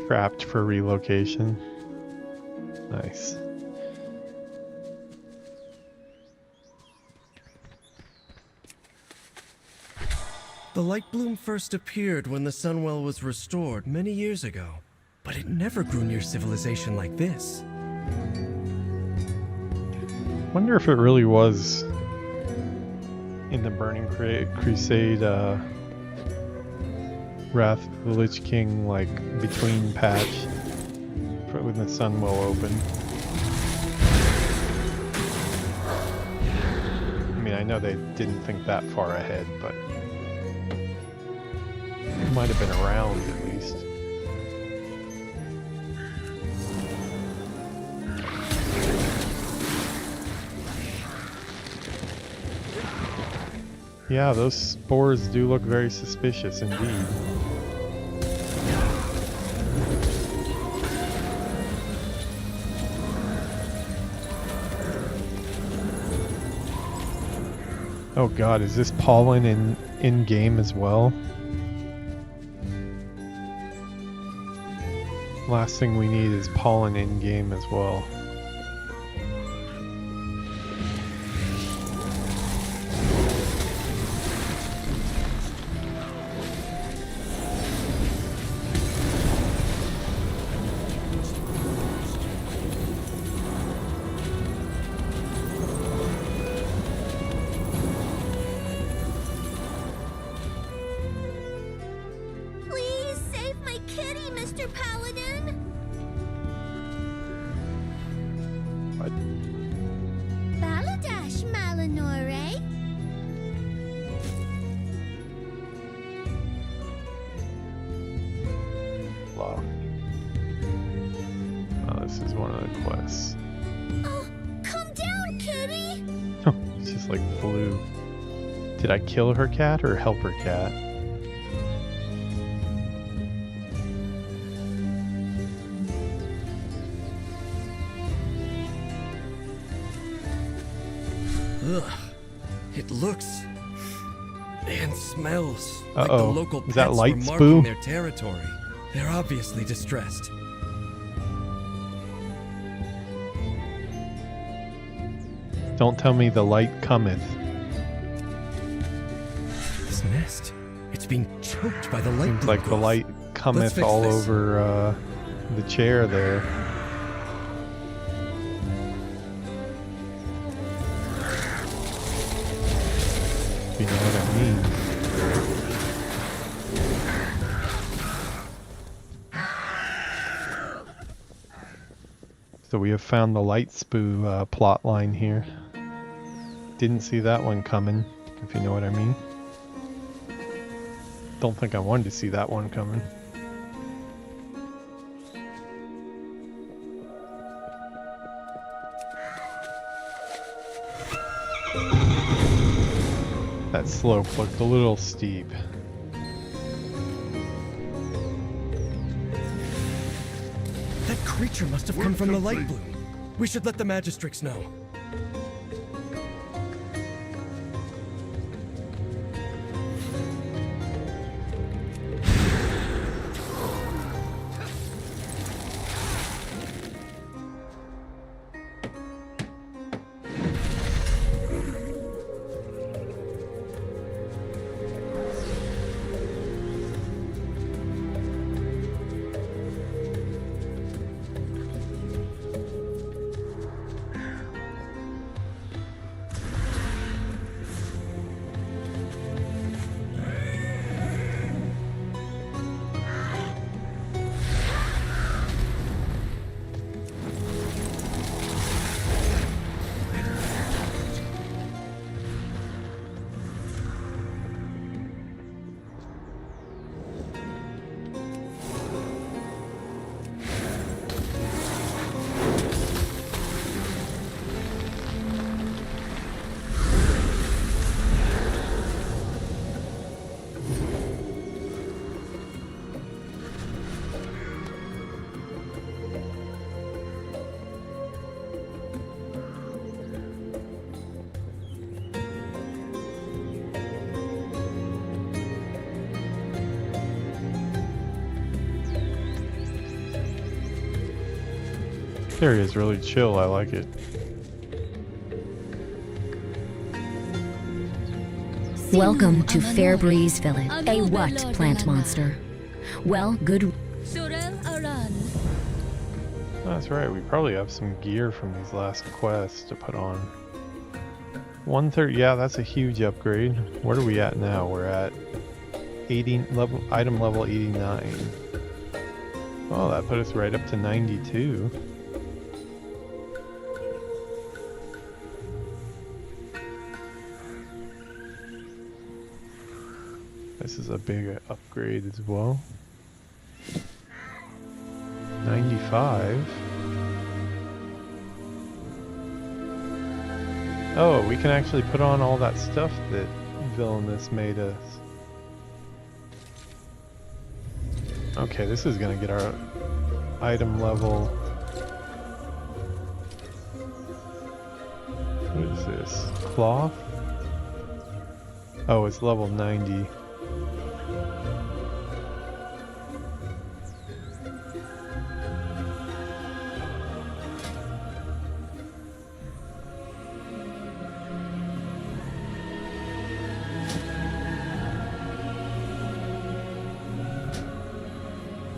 [SPEAKER 1] Trapped for relocation. Nice.
[SPEAKER 17] The light bloom first appeared when the Sunwell was restored many years ago, but it never grew near civilization like this.
[SPEAKER 1] Wonder if it really was in the Burning Crusade Wrath of the Lich King, like between patch when the Sunwell opened. I mean, I know they didn't think that far ahead, but it might have been around at least. Yeah, those spores do look very suspicious indeed. Oh god, is this pollen in game as well? Last thing we need is pollen in game as well. Did I kill her cat or help her cat?
[SPEAKER 17] Ugh. It looks and smells like the local pets
[SPEAKER 1] is that light
[SPEAKER 17] were
[SPEAKER 1] spoo?
[SPEAKER 17] marking their territory. They're obviously distressed.
[SPEAKER 1] Don't tell me the light cometh.
[SPEAKER 17] This nest, it's being choked by the light.
[SPEAKER 1] Seems like the light cometh all over the chair there. If you know what I mean. So we have found the light spoo plot line here. Didn't see that one coming, if you know what I mean. Don't think I wanted to see that one coming. That slope looked a little steep.
[SPEAKER 17] That creature must have come from the light bloom. We should let the magistrates know.
[SPEAKER 1] This area is really chill, I like it.
[SPEAKER 5] Welcome to Fairbreeze Village. A what, plant monster? Well, good.
[SPEAKER 1] That's right, we probably have some gear from these last quests to put on. 130, yeah, that's a huge upgrade. Where are we at now? We're at 80 level, item level 89. Oh, that put us right up to 92. This is a big upgrade as well. 95. Oh, we can actually put on all that stuff that Villainous made us. Okay, this is gonna get our item level. What is this? Cloth? Oh, it's level 90.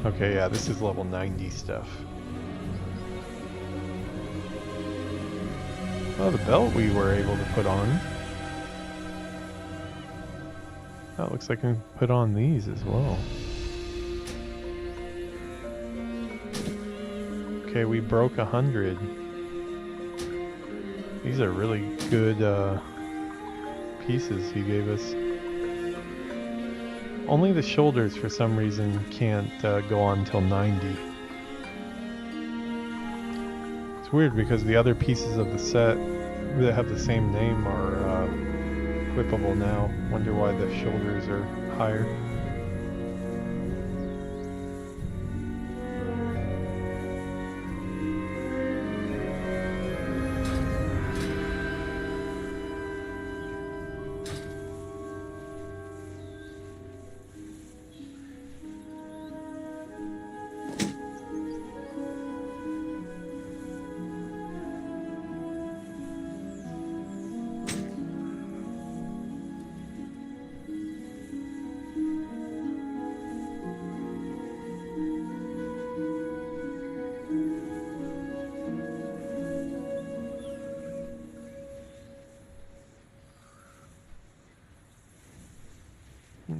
[SPEAKER 1] Okay, yeah, this is level 90 stuff. Oh, the belt we were able to put on. That looks like we can put on these as well. Okay, we broke 100. These are really good pieces he gave us. Only the shoulders, for some reason, can't go on till 90. It's weird because the other pieces of the set that have the same name are equipable now. Wonder why the shoulders are higher.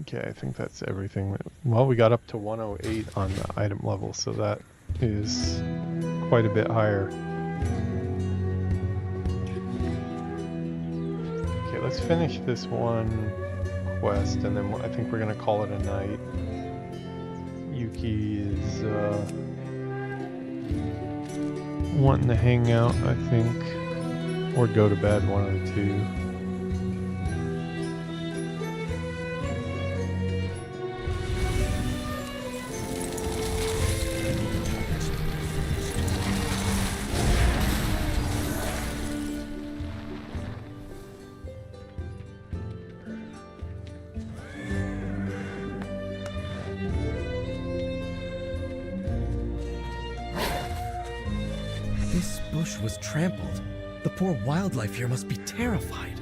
[SPEAKER 1] Okay, I think that's everything. Well, we got up to 108 on the item level, so that is quite a bit higher. Okay, let's finish this one quest, and then I think we're gonna call it a night. Yuki is wanting to hang out, I think, or go to bed, one of the two.
[SPEAKER 17] This bush was trampled. The poor wildlife here must be terrified.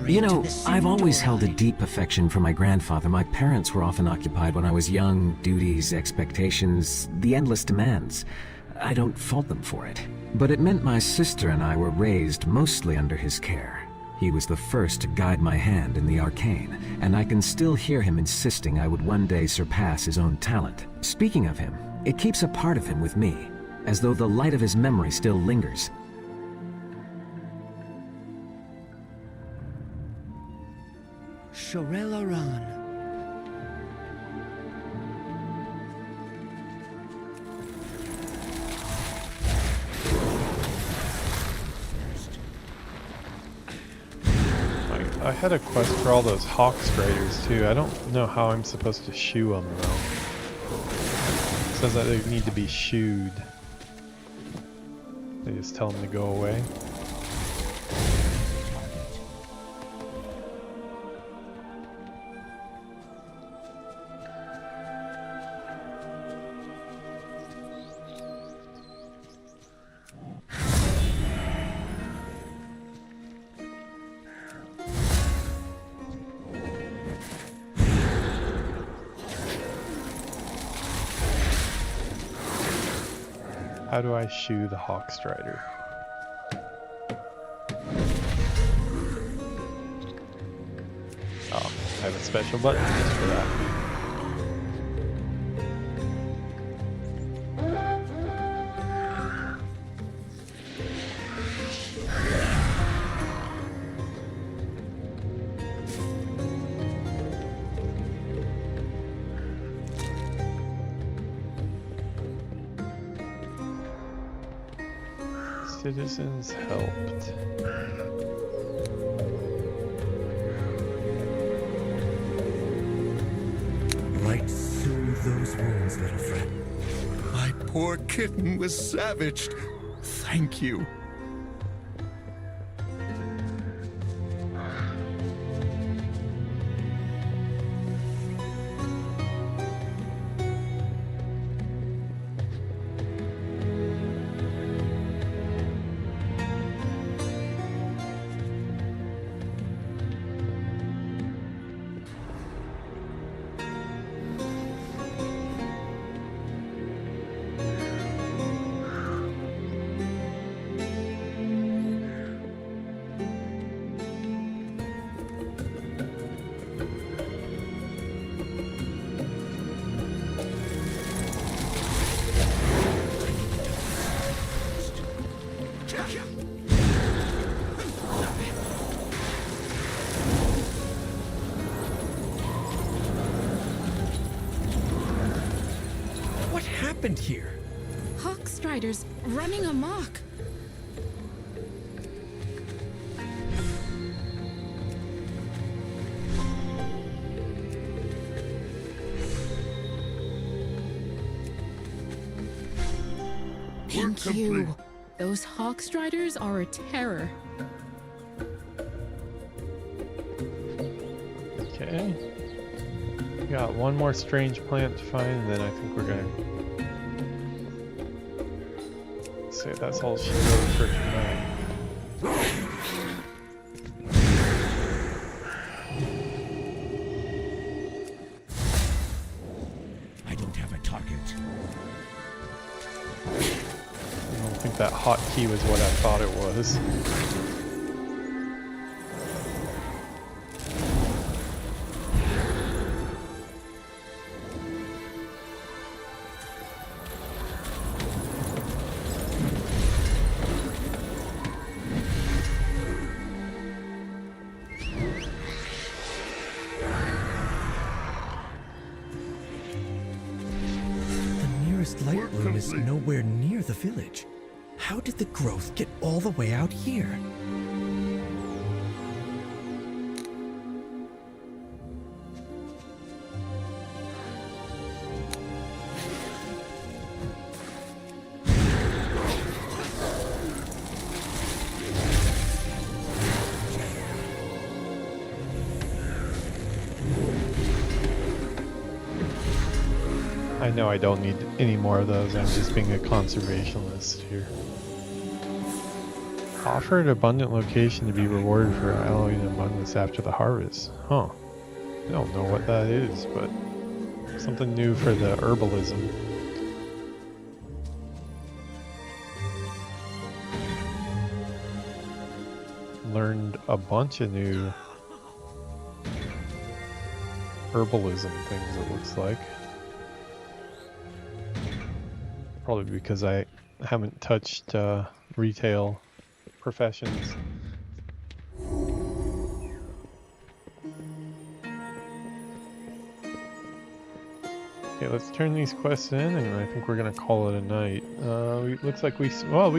[SPEAKER 11] You know, I've always held a deep affection for my grandfather. My parents were often occupied when I was young. Duties, expectations, the endless demands. I don't fault them for it. But it meant my sister and I were raised mostly under his care. He was the first to guide my hand in the arcane, and I can still hear him insisting I would one day surpass his own talent. Speaking of him, it keeps a part of him with me, as though the light of his memory still lingers.
[SPEAKER 17] Shorel Aran.
[SPEAKER 1] I had a quest for all those hawk striders too. I don't know how I'm supposed to shoo them though. It says that they need to be shooed. They just tell them to go away. How do I shoo the hawk strider? Oh, I have a special button just for that. Citizens helped.
[SPEAKER 14] Light soothe those wounds, little friend. My poor kitten was savaged. Thank you.
[SPEAKER 17] What happened here?
[SPEAKER 15] Hawk Striders running amok. Thank you. Those Hawk Striders are a terror.
[SPEAKER 1] Okay. We got one more strange plant to find, and then I think we're gonna say that's all she wrote for tonight.
[SPEAKER 19] I don't have a target.
[SPEAKER 1] I don't think that hotkey was what I thought it was.
[SPEAKER 17] Light bloom is nowhere near the village. How did the growth get all the way out here?
[SPEAKER 1] I know I don't need any more of those, I'm just being a conservationist here. Offered abundant location to be rewarded for alloying abundance after the harvest. Huh. I don't know what that is, but something new for the herbalism. Learned a bunch of new herbalism things, it looks like. Probably because I haven't touched retail professions. Okay, let's turn these quests in, and I think we're gonna call it a night. Looks like we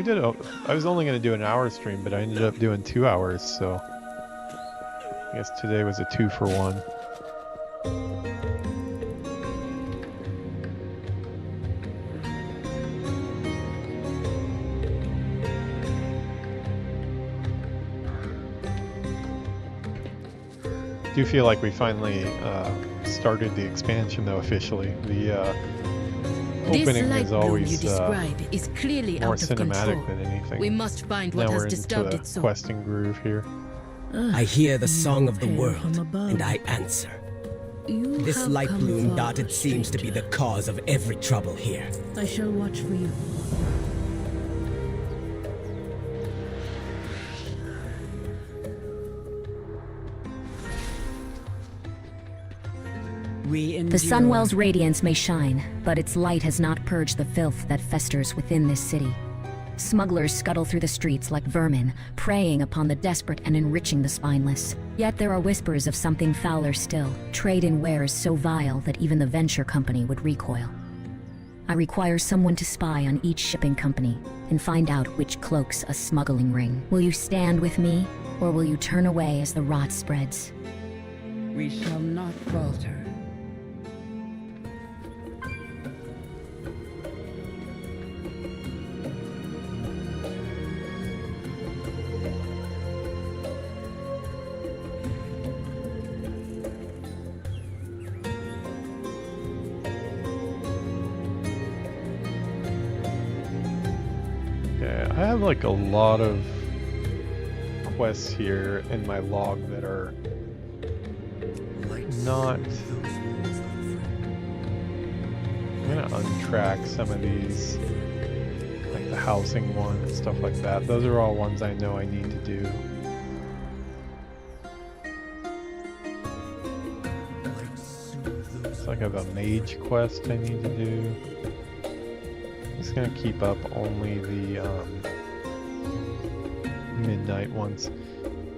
[SPEAKER 1] did. I was only gonna do an hour stream, but I ended up doing 2 hours, so I guess today was a 2-for-1. I do feel like we finally started the expansion though officially. The opening is always
[SPEAKER 4] you describe is clearly
[SPEAKER 1] more
[SPEAKER 4] out of
[SPEAKER 1] cinematic
[SPEAKER 4] control.
[SPEAKER 1] than anything.
[SPEAKER 4] We must find what
[SPEAKER 1] now
[SPEAKER 4] has
[SPEAKER 1] we're
[SPEAKER 4] disturbed
[SPEAKER 1] into
[SPEAKER 4] it so.
[SPEAKER 1] questing groove here.
[SPEAKER 21] I hear the song of the world, and I answer. This light bloom dotted seems to be the cause of every trouble here.
[SPEAKER 4] I shall watch for you.
[SPEAKER 5] The Sunwell's radiance may shine, but its light has not purged the filth that festers within this city. Smugglers scuttle through the streets like vermin, preying upon the desperate and enriching the spineless. Yet there are whispers of something fouler still, trade in wares so vile that even the venture company would recoil. I require someone to spy on each shipping company and find out which cloaks a smuggling ring. Will you stand with me, or will you turn away as the rot spreads?
[SPEAKER 7] We shall not falter.
[SPEAKER 1] I have like a lot of quests here in my log that are not... I'm gonna untrack some of these, like the housing one and stuff like that. Those are all ones I know I need to do. It's like I have a mage quest I need to do. I'm just gonna keep up only the midnight ones.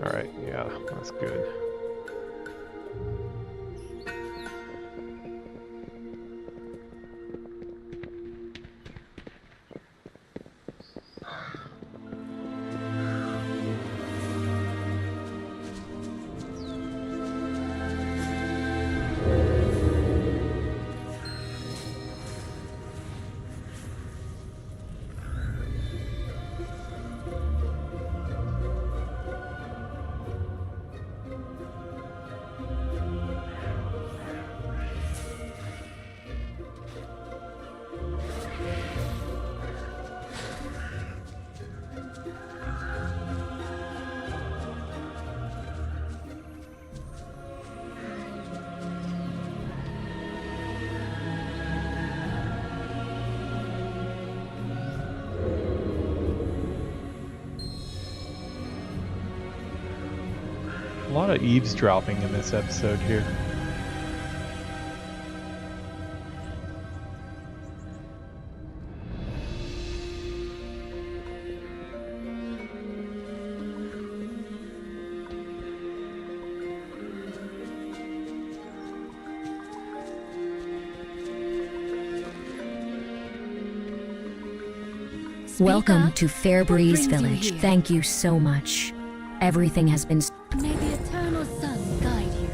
[SPEAKER 1] Alright, yeah, that's good. A lot of eavesdropping in this episode here.
[SPEAKER 5] Welcome to Fairbreeze Village. Thank you so much. Everything has been...
[SPEAKER 10] May the eternal sun guide you.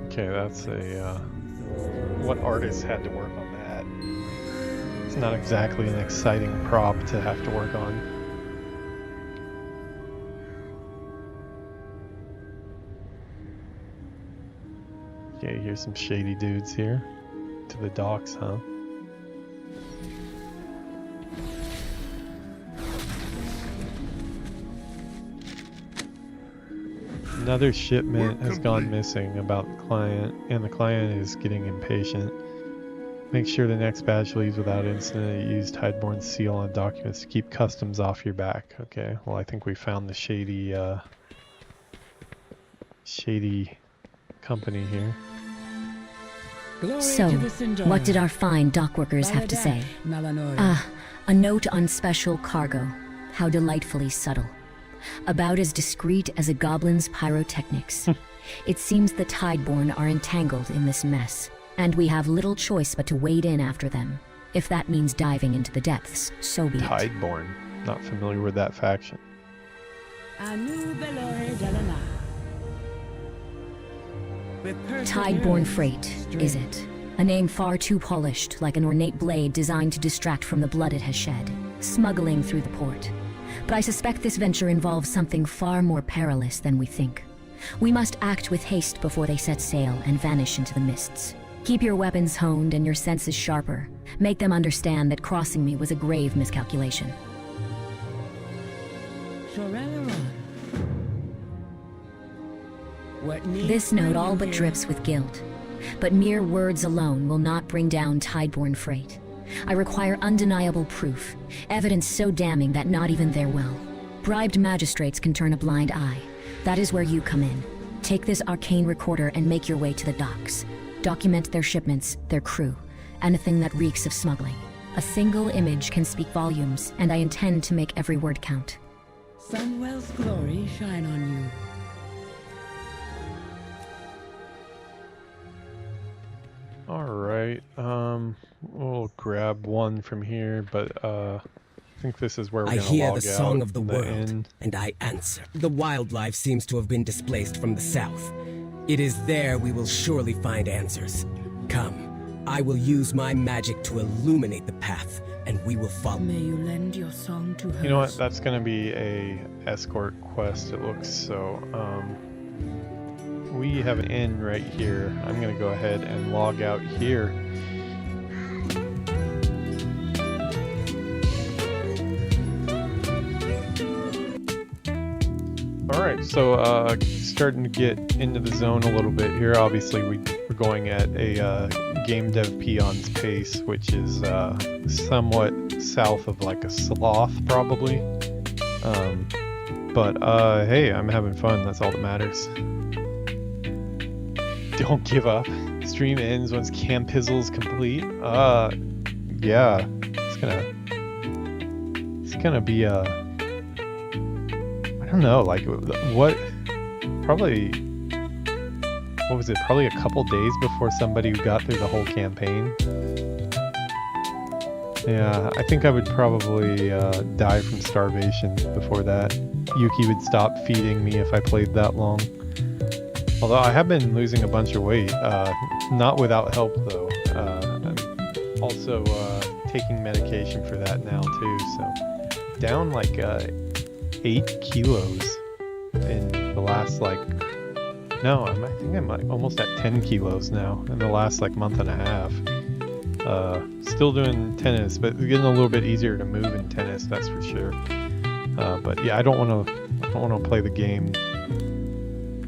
[SPEAKER 1] Okay, that's a, what artist had to work on that? It's not exactly an exciting prop to have to work on. Okay, here's some shady dudes here. To the docks, huh? Another shipment has gone missing about the client, and the client is getting impatient. Make sure the next batch leaves without incident. Use Tideborne's seal on documents to keep customs off your back. Okay, well I think we found the shady company here.
[SPEAKER 5] So, what did our fine dockworkers have to say? A note on special cargo. How delightfully subtle. About as discreet as a goblin's pyrotechnics. It seems the Tideborn are entangled in this mess, and we have little choice but to wade in after them. If that means diving into the depths, so be it.
[SPEAKER 1] Tideborn. Not familiar with that faction.
[SPEAKER 5] Tideborn Freight, is it? A name far too polished, like an ornate blade designed to distract from the blood it has shed. Smuggling through the port. But I suspect this venture involves something far more perilous than we think. We must act with haste before they set sail and vanish into the mists. Keep your weapons honed and your senses sharper. Make them understand that crossing me was a grave miscalculation. This note all but drips with guilt. But mere words alone will not bring down Tideborn Freight. I require undeniable proof, evidence so damning that not even their will. Bribed magistrates can turn a blind eye. That is where you come in. Take this arcane recorder and make your way to the docks. Document their shipments, their crew, anything that reeks of smuggling. A single image can speak volumes, and I intend to make every word count.
[SPEAKER 7] Sunwell's glory shine on you.
[SPEAKER 1] Alright, we'll grab one from here, but I think this is where we're
[SPEAKER 21] I
[SPEAKER 1] gonna
[SPEAKER 21] hear
[SPEAKER 1] log
[SPEAKER 21] the song
[SPEAKER 1] out
[SPEAKER 21] of the
[SPEAKER 1] in
[SPEAKER 21] world,
[SPEAKER 1] end.
[SPEAKER 21] and I answer. The wildlife seems to have been displaced from the south. It is there we will surely find answers. Come, I will use my magic to illuminate the path, and we will follow.
[SPEAKER 7] May you lend your song to her.
[SPEAKER 1] You know what, that's gonna be a escort quest, it looks, so, we have an inn right here. I'm gonna go ahead and log out here. Alright, so starting to get into the zone a little bit here. Obviously we're going at a game dev peon's pace, which is somewhat south of like a sloth probably. But hey, I'm having fun, that's all that matters. Don't give up. Stream ends once Camp Pizzle's complete. Yeah, it's gonna be I don't know, like what? Probably, what was it? Probably a couple days before somebody got through the whole campaign. Yeah, I think I would probably die from starvation before that. Yuki would stop feeding me if I played that long. Although I have been losing a bunch of weight, not without help though. I'm also taking medication for that now too, so down like 8 kilos in the last like, no, I think I'm like almost at 10 kilos now in the last like month and a half. Still doing tennis, but it's getting a little bit easier to move in tennis, that's for sure. But yeah, I don't want to play the game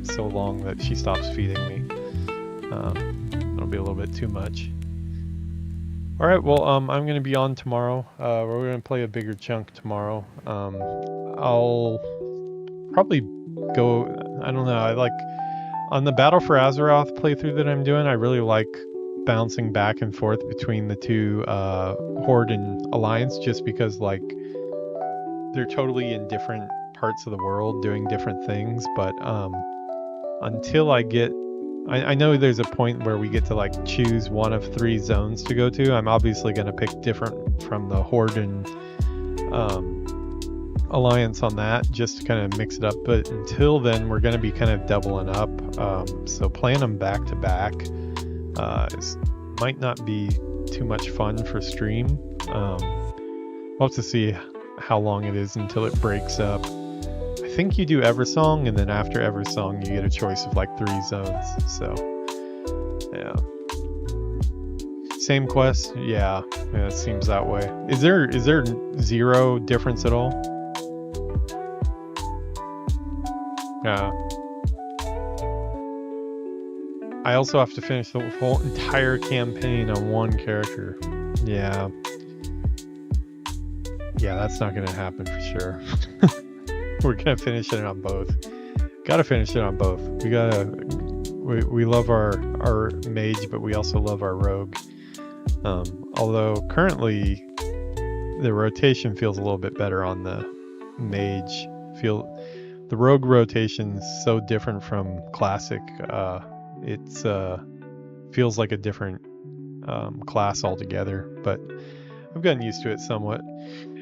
[SPEAKER 1] so long that she stops feeding me. It'll be a little bit too much. Alright, well, I'm going to be on tomorrow. We're going to play a bigger chunk tomorrow. I'll probably go, I don't know, I like, on the Battle for Azeroth playthrough that I'm doing, I really like bouncing back and forth between the two Horde and Alliance, just because, like, they're totally in different parts of the world doing different things, but until I get I know there's a point where we get to like choose one of 3 zones to go to. I'm obviously going to pick different from the Horde and Alliance on that, just to kind of mix it up. But until then, we're going to be kind of doubling up. So playing them back to back might not be too much fun for stream. We'll have to see how long it is until it breaks up. I think you do Eversong, and then after Eversong you get a choice of like 3 zones. So yeah, same quest. Yeah, it seems that way. Is there 0 difference at all? Yeah. I also have to finish the whole entire campaign on one character. Yeah. Yeah, that's not gonna happen for sure. We're gonna finish it on both. Gotta finish it on both. We love our mage, but we also love our rogue. Although currently the rotation feels a little bit better on the mage. The rogue rotation is so different from classic. It's feels like a different class altogether, but I've gotten used to it somewhat.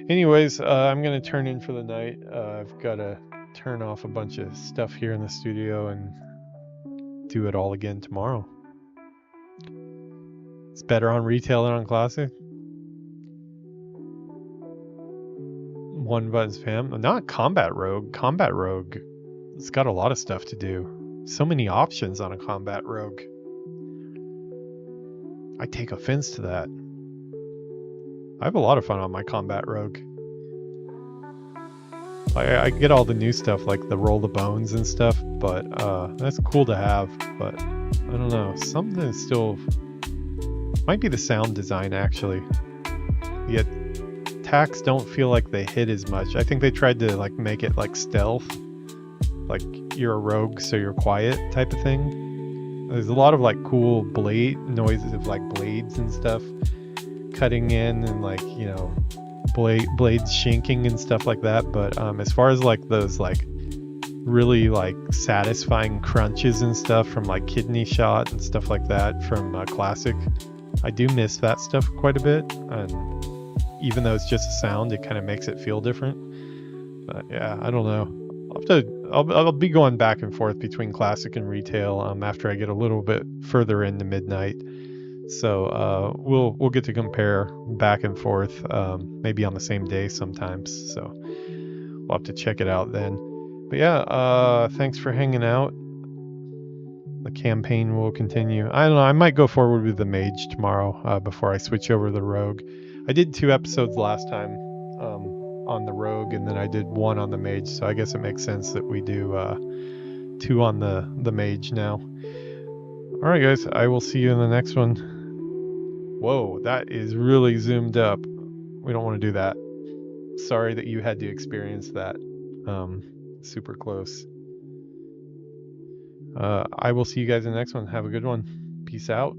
[SPEAKER 1] Anyways, I'm gonna turn in for the night. I've got to turn off a bunch of stuff here in the studio and do it all again tomorrow. It's better on retail than on classic. One button spam. Not combat rogue. Combat rogue, it's got a lot of stuff to do. So many options on a combat rogue. I take offense to that. I have a lot of fun on my combat rogue. I get all the new stuff like the roll the bones and stuff, but that's cool to have. But I don't know, something still might be the sound design actually. Yet attacks don't feel like they hit as much. I think they tried to like make it like stealth, like you're a rogue so you're quiet type of thing. There's a lot of like cool blade noises of like blades and stuff cutting in and like, you know, blades shinking and stuff like that. But as far as like those like really like satisfying crunches and stuff from like kidney shot and stuff like that from classic, I do miss that stuff quite a bit. And even though it's just a sound, it kind of makes it feel different. But yeah, I don't know. I'll be going back and forth between classic and retail after I get a little bit further into midnight. So we'll get to compare back and forth, maybe on the same day sometimes. So we'll have to check it out then. But yeah, thanks for hanging out. The campaign will continue. I don't know. I might go forward with the mage tomorrow before I switch over to the rogue. I did 2 episodes last time on the rogue, and then I did 1 on the mage. So I guess it makes sense that we do 2 on the mage now. All right, guys. I will see you in the next one. Whoa, that is really zoomed up. We don't want to do that. Sorry that you had to experience that. Super close. I will see you guys in the next one. Have a good one. Peace out.